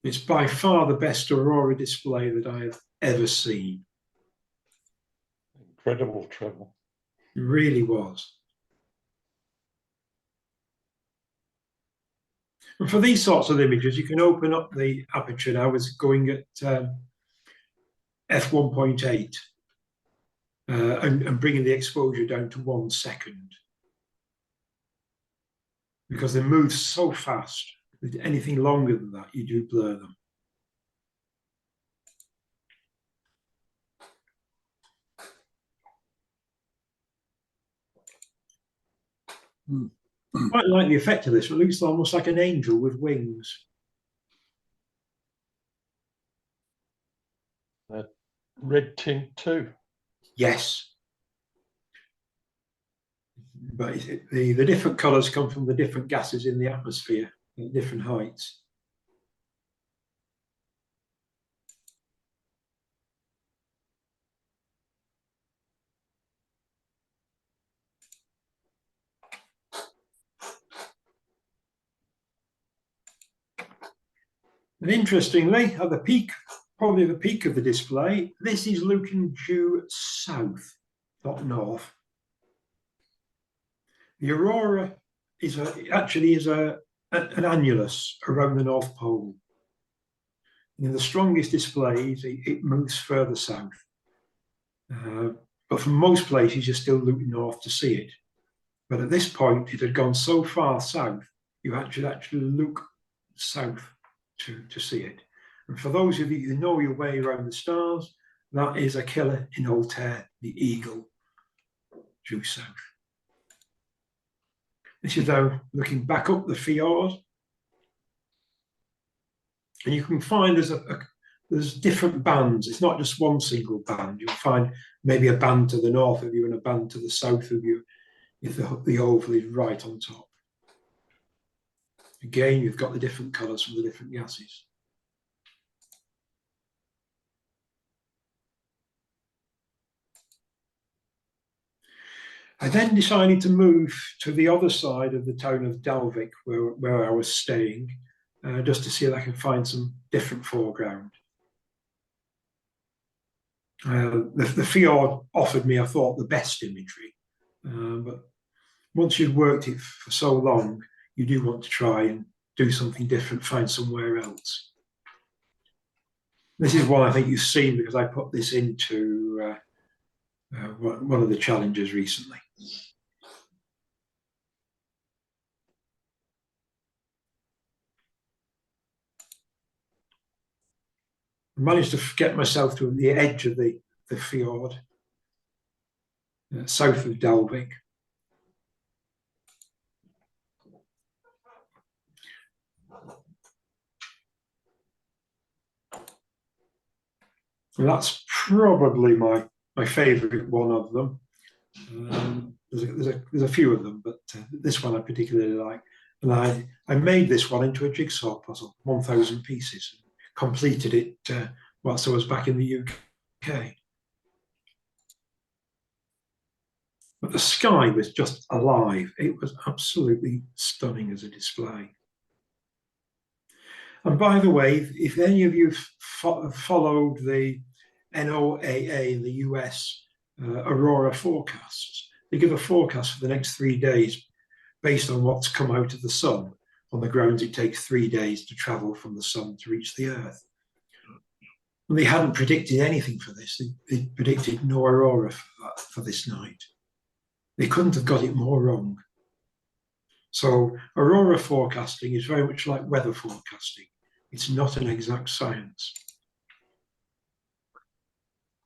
It's by far the best aurora display that I have ever seen. Incredible, Trevor. It really was. And for these sorts of images, you can open up the aperture now. It's going at f1.8 and bringing the exposure down to 1 second. Because they move so fast, that anything longer than that, you do blur them. Quite like the effect of this. It looks almost like an angel with wings. That red tint too. Yes. But the different colours come from the different gases in the atmosphere at different heights. And interestingly, at the peak, probably the peak of the display, this is looking due south, not north. The aurora is actually an annulus around the North Pole. And in the strongest displays, it moves further south. But from most places, you're still looking north to see it. But at this point, it had gone so far south, you actually look south to see it. And for those of you who know your way around the stars, that is a killer in Altair, the eagle, due south. This is now looking back up the fjord. And you can find there's different bands. It's not just one single band. You'll find maybe a band to the north of you and a band to the south of you if the oval is right on top. Again, you've got the different colours from the different gases. I then decided to move to the other side of the town of Dalvik, where I was staying, just to see if I can find some different foreground. The fjord offered me, I thought, the best imagery, but once you've worked it for so long, you do want to try and do something different, find somewhere else. This is one I think you've seen because I put this into one of the challenges recently. I managed to get myself to the edge of the fjord, south of Dalvik. And that's probably my favourite one of them. There's a few of them, but this one I particularly like. And I made this one into a jigsaw puzzle, 1,000 pieces. Completed it whilst I was back in the UK. But the sky was just alive. It was absolutely stunning as a display. And by the way, if any of you followed the NOAA in the US aurora forecasts, they give a forecast for the next 3 days based on what's come out of the sun. on the grounds it takes 3 days to travel from the sun to reach the Earth. And they hadn't predicted anything for this. They predicted no aurora for this night. They couldn't have got it more wrong. So aurora forecasting is very much like weather forecasting. It's not an exact science.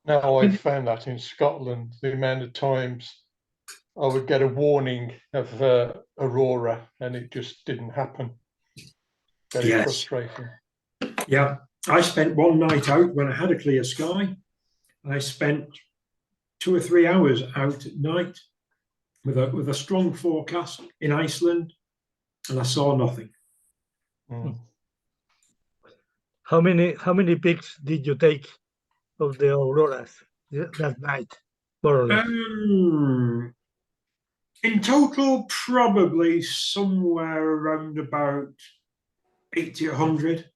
Now, I found that in Scotland, the amount of times I would get a warning of aurora and it just didn't happen. Very Yes. frustrating. Yeah, I spent one night out when I had a clear sky. I spent 2 or 3 hours out at night with a strong forecast in Iceland, and I saw nothing. Mm. How many pics did you take of the auroras that night, more or less? In total, probably somewhere around about 80 or 100.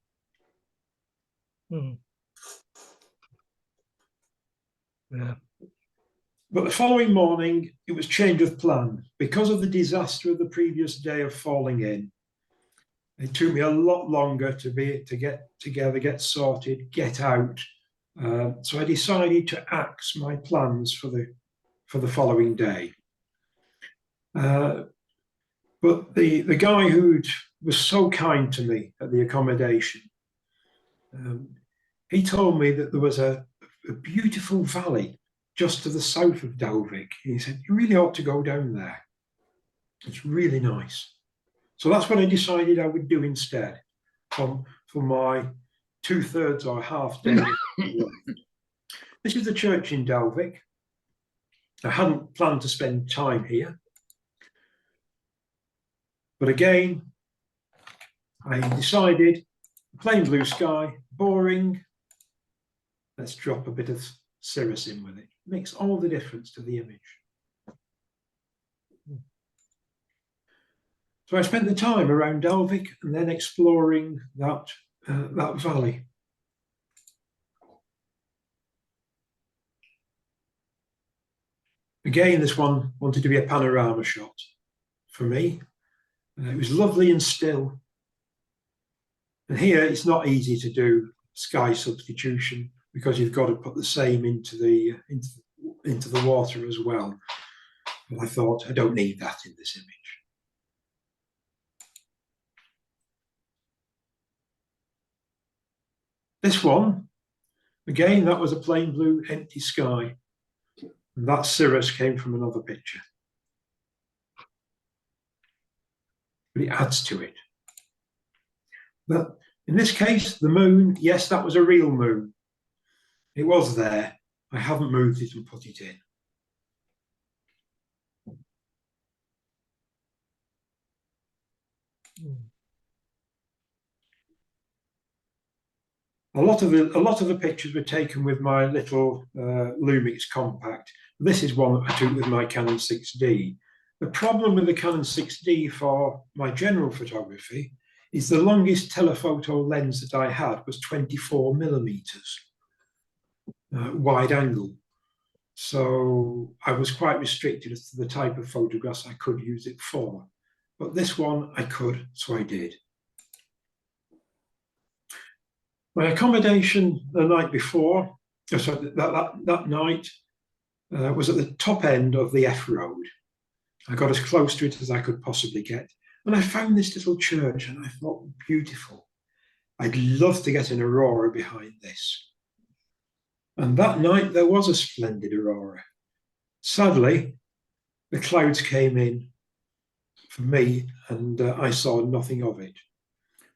Mm. Yeah. But the following morning, it was change of plan. Because of the disaster of the previous day of falling in, it took me a lot longer to get together, get sorted, get out. So I decided to axe my plans for the following day. But the guy who was so kind to me at the accommodation, he told me that there was a beautiful valley just to the south of Dalvik. He said, you really ought to go down there. It's really nice. So that's what I decided I would do instead for my 2/3 or half day. This is the church in Dalvik. I hadn't planned to spend time here. But again, I decided plain blue sky, boring. Let's drop a bit of cirrus in with it. Makes all the difference to the image. So I spent the time around Dalvik and then exploring that valley. Again, this one wanted to be a panorama shot for me. It was lovely and still. And here it's not easy to do sky substitution because you've got to put the same into the water as well. But I thought I don't need that in this image. This one, again, that was a plain blue empty sky. And that cirrus came from another picture. But it adds to it. But in this case, the moon, yes, that was a real moon. It was there. I haven't moved it and put it in. A lot of the pictures were taken with my little Lumix compact. This is one that I took with my Canon 6D. The problem with the Canon 6D for my general photography is the longest telephoto lens that I had was 24mm wide angle. So I was quite restricted as to the type of photographs I could use it for. But this one I could, so I did. My accommodation the night before, sorry, that night, was at the top end of the F road. I got as close to it as I could possibly get. And I found this little church and I thought, beautiful. I'd love to get an aurora behind this. And that night there was a splendid aurora. Sadly, the clouds came in for me and I saw nothing of it.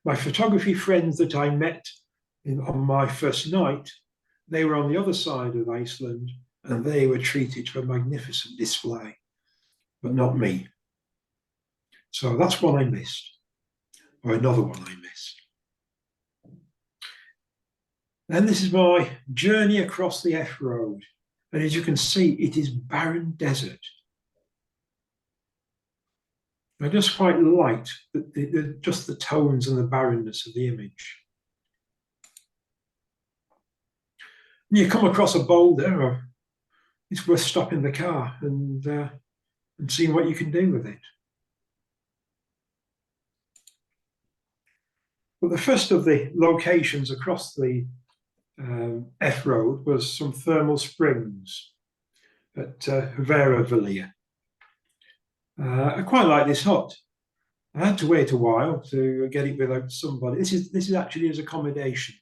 My photography friends that I met on my first night, they were on the other side of Iceland and they were treated to a magnificent display, but not me. So that's one I missed, or another one I missed. Then this is my journey across the F road. And as you can see, it is barren desert. I just quite liked just the tones and the barrenness of the image. And you come across a boulder, or it's worth stopping the car and seeing what you can do with it. But the first of the locations across the F Road was some thermal springs at Vera. I quite like this hut. I had to wait a while to get it without somebody. This is actually his accommodation.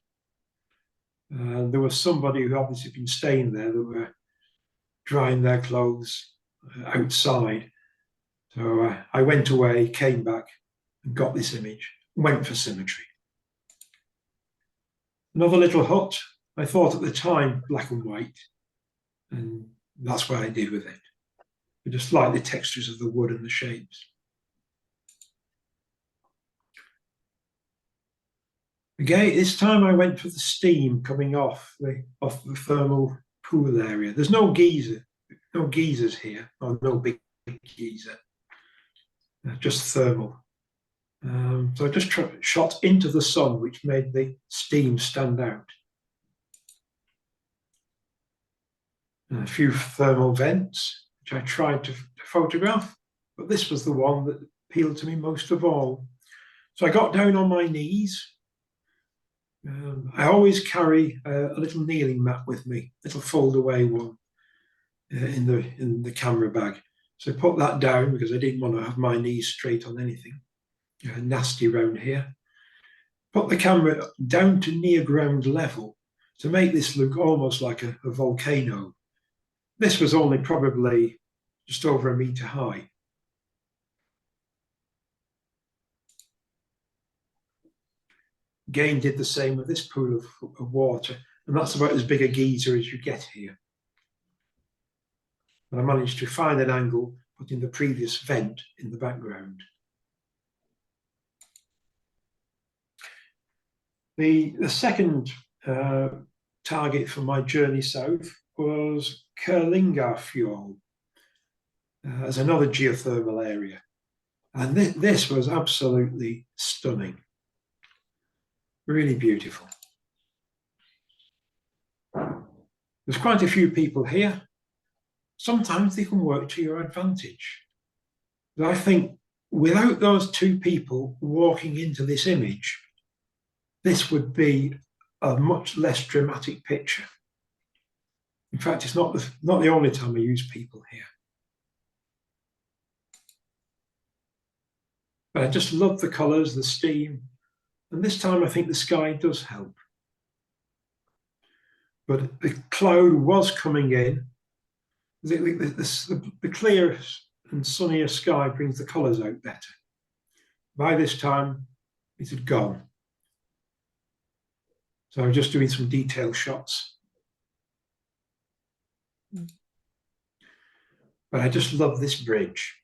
There was somebody who obviously been staying there that were drying their clothes outside. So I went away, came back, and got this image. Went for symmetry. Another little hut. I thought at the time black and white, and that's what I did with it. I just like the textures of the wood and the shapes. Again, this time I went for the steam coming off the thermal pool area. There's no geysers here, or no big geyser, just thermal. So I just shot into the sun, which made the steam stand out. And a few thermal vents, which I tried to photograph, but this was the one that appealed to me most of all. So I got down on my knees. I always carry a little kneeling mat with me, a little fold-away one in the camera bag. So I put that down because I didn't want to have my knees straight on anything nasty around here. Put the camera down to near ground level to make this look almost like a volcano. This was only probably just over a metre high. Again, did the same with this pool of water, and that's about as big a geyser as you get here. And I managed to find an angle, putting the previous vent in the background. The second target for my journey south was Kerlingarfjord as another geothermal area. And this was absolutely stunning. Really beautiful. There's quite a few people here. Sometimes they can work to your advantage. But I think without those two people walking into this image, this would be a much less dramatic picture. In fact, it's not the only time I use people here. But I just love the colours, the steam, and this time I think the sky does help. But the cloud was coming in. The clear and sunnier sky brings the colours out better. By this time, it had gone. So I'm just doing some detail shots. But I just love this bridge.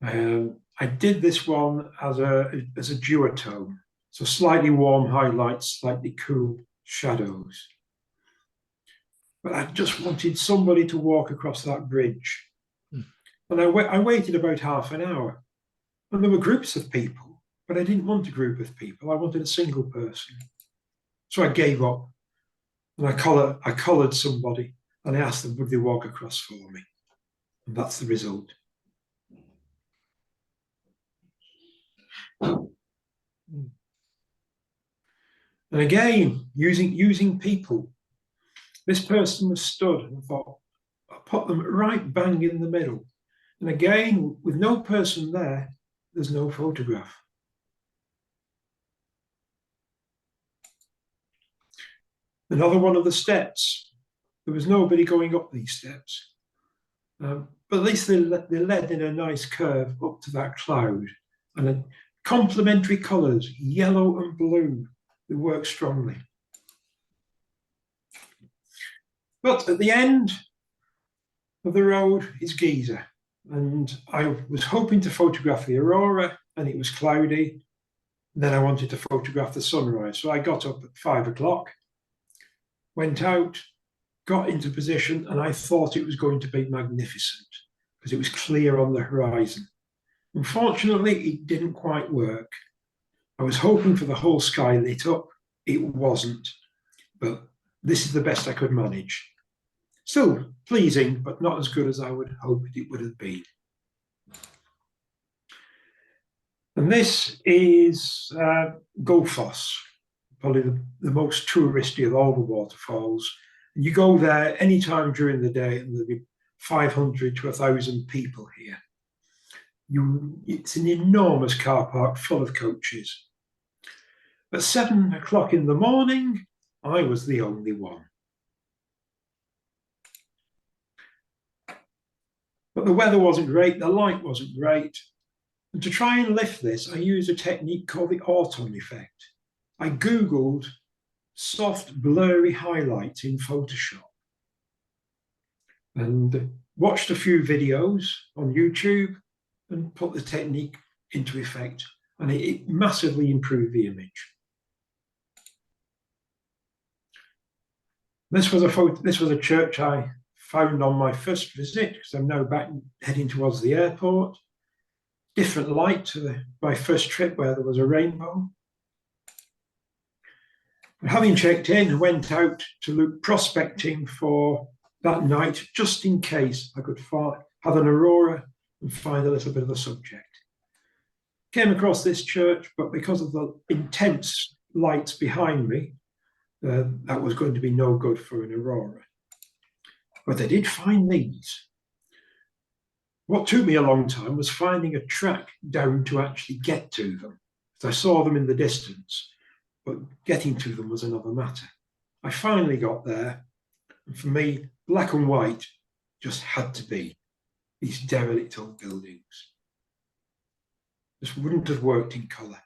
I did this one as a duotone. So slightly warm highlights, slightly cool shadows. But I just wanted somebody to walk across that bridge. And I waited about half an hour. And there were groups of people, but I didn't want a group of people. I wanted a single person. So I gave up. And I collared somebody and I asked them, would they walk across for me? And that's the result. And again, using people. This person was stood and thought, I'll put them right bang in the middle. And again, with no person there, there's no photograph. Another one of the steps. There was nobody going up these steps. But at least they led in a nice curve up to that cloud. And then complementary colours, yellow and blue, they work strongly. But at the end of the road is Giza. And I was hoping to photograph the aurora, and it was cloudy. Then I wanted to photograph the sunrise. So I got up at 5 o'clock, went out, got into position, and I thought it was going to be magnificent because it was clear on the horizon. Unfortunately, it didn't quite work. I was hoping for the whole sky lit up. It wasn't, but this is the best I could manage. Still pleasing, but not as good as I would hope it would have been. And this is Gullfoss, probably the most touristy of all the waterfalls. And you go there anytime during the day, and there'll be 500 to 1,000 people here. It's an enormous car park full of coaches. At 7 o'clock in the morning, I was the only one. But the weather wasn't great, the light wasn't great. And to try and lift this, I used a technique called the autumn effect. I Googled soft, blurry highlights in Photoshop and watched a few videos on YouTube and put the technique into effect. And it massively improved the image. This was a church I found on my first visit, because I'm now back heading towards the airport. Different light to my first trip where there was a rainbow. But having checked in, I went out to look prospecting for that night, just in case I could have an aurora and find a little bit of a subject. Came across this church, but because of the intense lights behind me, that was going to be no good for an aurora. But I did find these. What took me a long time was finding a track down to actually get to them. I saw them in the distance, but getting to them was another matter. I finally got there, and for me, black and white just had to be these derelict old buildings. This wouldn't have worked in colour.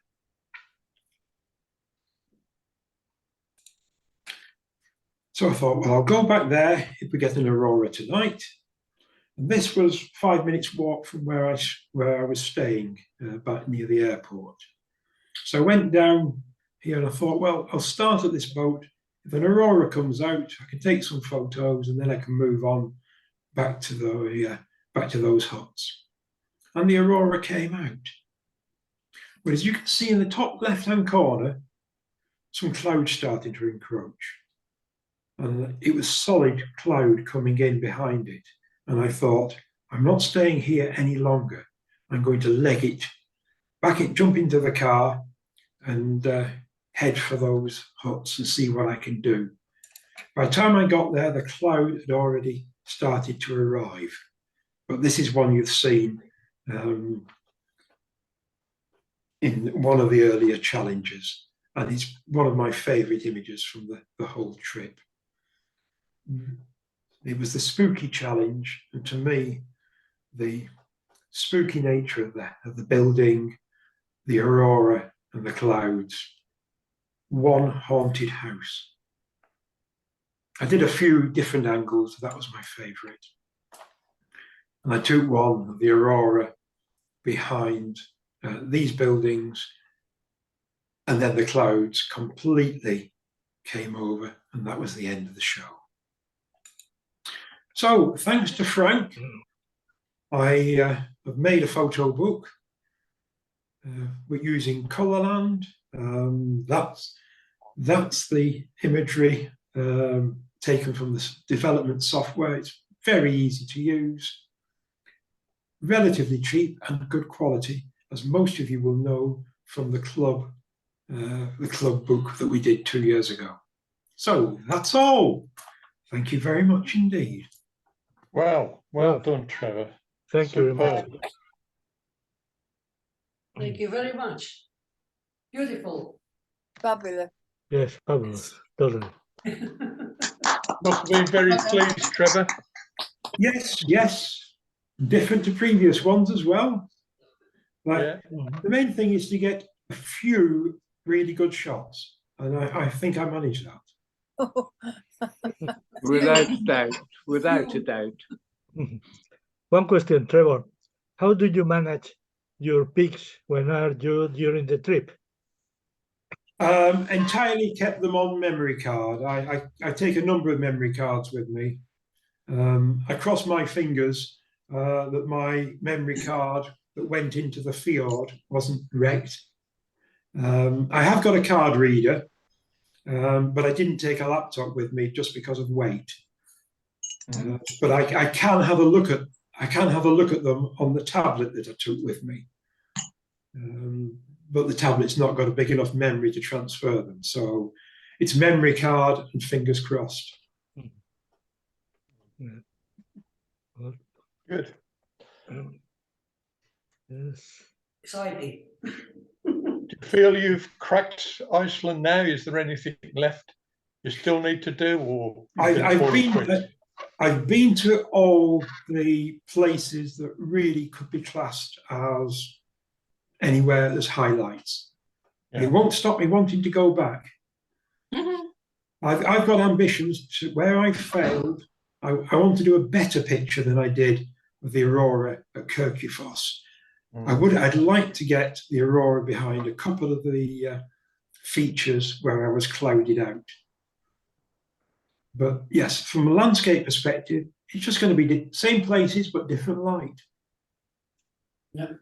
So I thought, well, I'll go back there if we get an aurora tonight. And this was 5 minutes walk from where I was staying, back near the airport. So I went down here and I thought, well, I'll start at this boat. If an aurora comes out, I can take some photos and then I can move on back to those huts. And the aurora came out. But as you can see in the top left-hand corner, some clouds started to encroach. And it was solid cloud coming in behind it. And I thought, I'm not staying here any longer. I'm going to leg it, jump into the car and head for those huts and see what I can do. By the time I got there, the cloud had already started to arrive. But this is one you've seen in one of the earlier challenges. And it's one of my favourite images from the whole trip. It was the spooky challenge, and to me, the spooky nature of the building, the aurora and the clouds. One haunted house. I did a few different angles, that was my favourite. And I took one of the aurora behind these buildings, and then the clouds completely came over, and that was the end of the show. So, thanks to Frank, I have made a photo book. We're using Colourland. That's the imagery taken from the development software. It's very easy to use, relatively cheap and good quality, as most of you will know from the club book that we did 2 years ago. So that's all. Thank you very much indeed. Well done, Trevor. Thank you very much. Thank you very much. Beautiful. Fabulous. Yes, fabulous. Totally. Must have been very pleased, Trevor. Yes. Different to previous ones as well. Yeah. The main thing is to get a few really good shots, and I think I managed that. Without a doubt. One question, Trevor. How do you manage your pics when are you during the trip? Entirely kept them on memory card. I take a number of memory cards with me. I cross my fingers that my memory card that went into the fjord wasn't wrecked. I have got a card reader, but I didn't take a laptop with me just because of weight. But I can have a look at them on the tablet that I took with me. but the tablet's not got a big enough memory to transfer them. So it's memory card and fingers crossed. Yeah. Well, Good. yes. Exciting. Do you feel you've cracked Iceland now? Is there anything left you still need to do, or you can call it quits? I've been to all the places that really could be classed as anywhere there's highlights. Yeah. It won't stop me wanting to go back. I've got ambitions to where I failed. I want to do a better picture than I did of the aurora at Kirkjufoss. I'd like to get the aurora behind a couple of the features where I was clouded out. But yes, from a landscape perspective, it's just going to be the same places but different light. Yeah.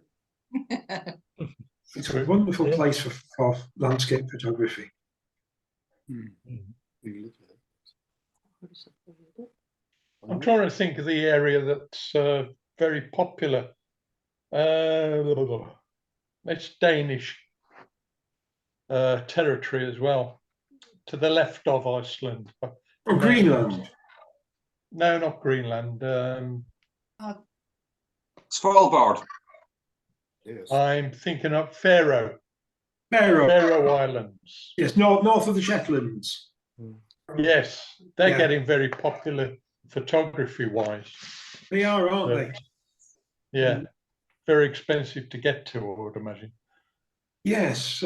It's a wonderful place for landscape photography. I'm trying to think of the area that's very popular. It's Danish territory as well, to the left of Iceland. Oh, Greenland. No, not Greenland. Svalbard. Yes. I'm thinking of Faroe Faroe. Islands. Yes, north of the Shetlands. Yes, they're Yeah. getting very popular photography-wise. They are, aren't they? Yeah, very expensive to get to, I would imagine. Yes,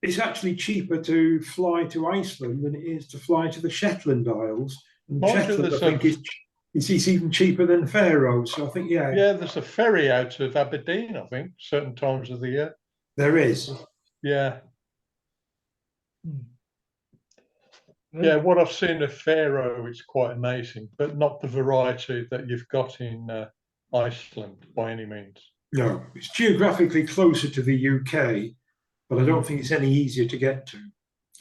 it's actually cheaper to fly to Iceland than it is to fly to the Shetland Isles. And Mind you, Shetland, there's I think, it's even cheaper than Faroe. So I think, yeah, There's a ferry out of Aberdeen, I think, certain times of the year. there is. Yeah. Yeah, what I've seen of Faroe is quite amazing, but not the variety that you've got in Iceland by any means. No, it's geographically closer to the UK, but I don't think it's any easier to get to.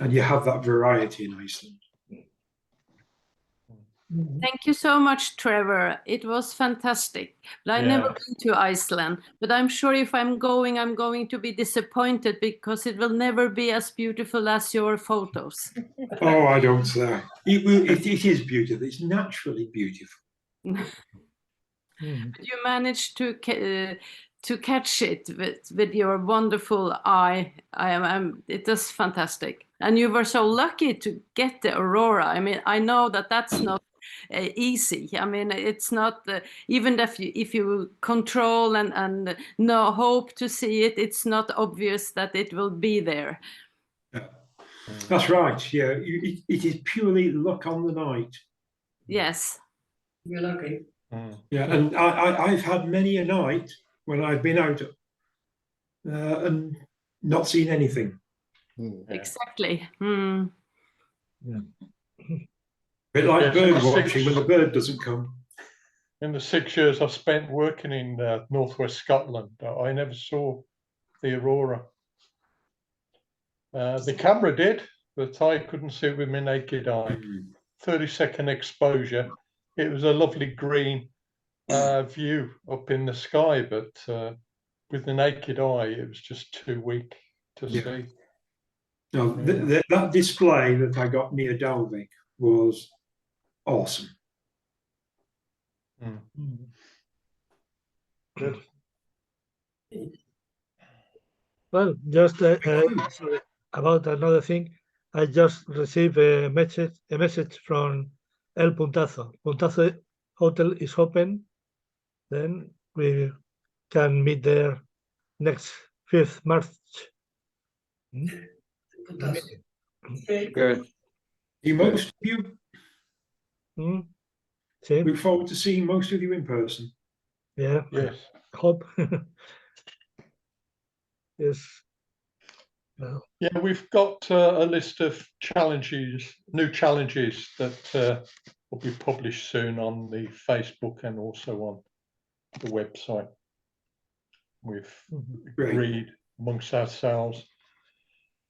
And you have that variety in Iceland. Thank you so much, Trevor. It was fantastic. But I've never been to Iceland, but I'm sure if I'm going to be disappointed because it will never be as beautiful as your photos. Oh, I don't say. It is beautiful. It's naturally beautiful. But you managed to catch it with your wonderful eye. It was fantastic. And you were so lucky to get the aurora. I mean, I know that that's not easy. I mean, it's not even if you control and no hope to see it, it's not obvious that it will be there. Yeah. That's right. Yeah, it is purely luck on the night. Yes. You're lucky. Yeah, and I've had many a night when I've been out and not seen anything. Exactly. A bit like bird watching when the bird doesn't come. In the 6 years I've spent working in northwest Scotland, I never saw the aurora. The camera did, but I couldn't see it with my naked eye. 30-second exposure. It was a lovely green view up in the sky, but with the naked eye, it was just too weak to see. No, that display that I got near Dalvik was awesome. Good. Well, just sorry, about another thing, I just received a message from El Puntazo. Puntazo Hotel is open. Then we can meet there next 5th March. Good. See most of you. See? Look forward to seeing most of you in person. Yeah. Yes. Hope. Yes. Well. Yeah, we've got a list of challenges, new challenges that will be published soon on the Facebook and also on the website. We've agreed amongst ourselves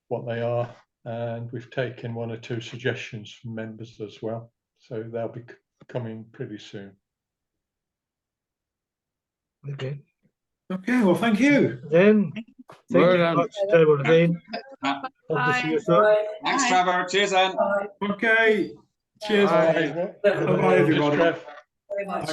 what they are, and we've taken 1 or 2 suggestions from members as well. So they'll be coming pretty soon. Okay. Okay, well, thank you. Then, thank Well you done. very much, Trevor. Then, hope to see you soon. Thanks, Trevor. Cheers, then. Okay, cheers. Bye. Bye-bye, everybody. Trev. Very much.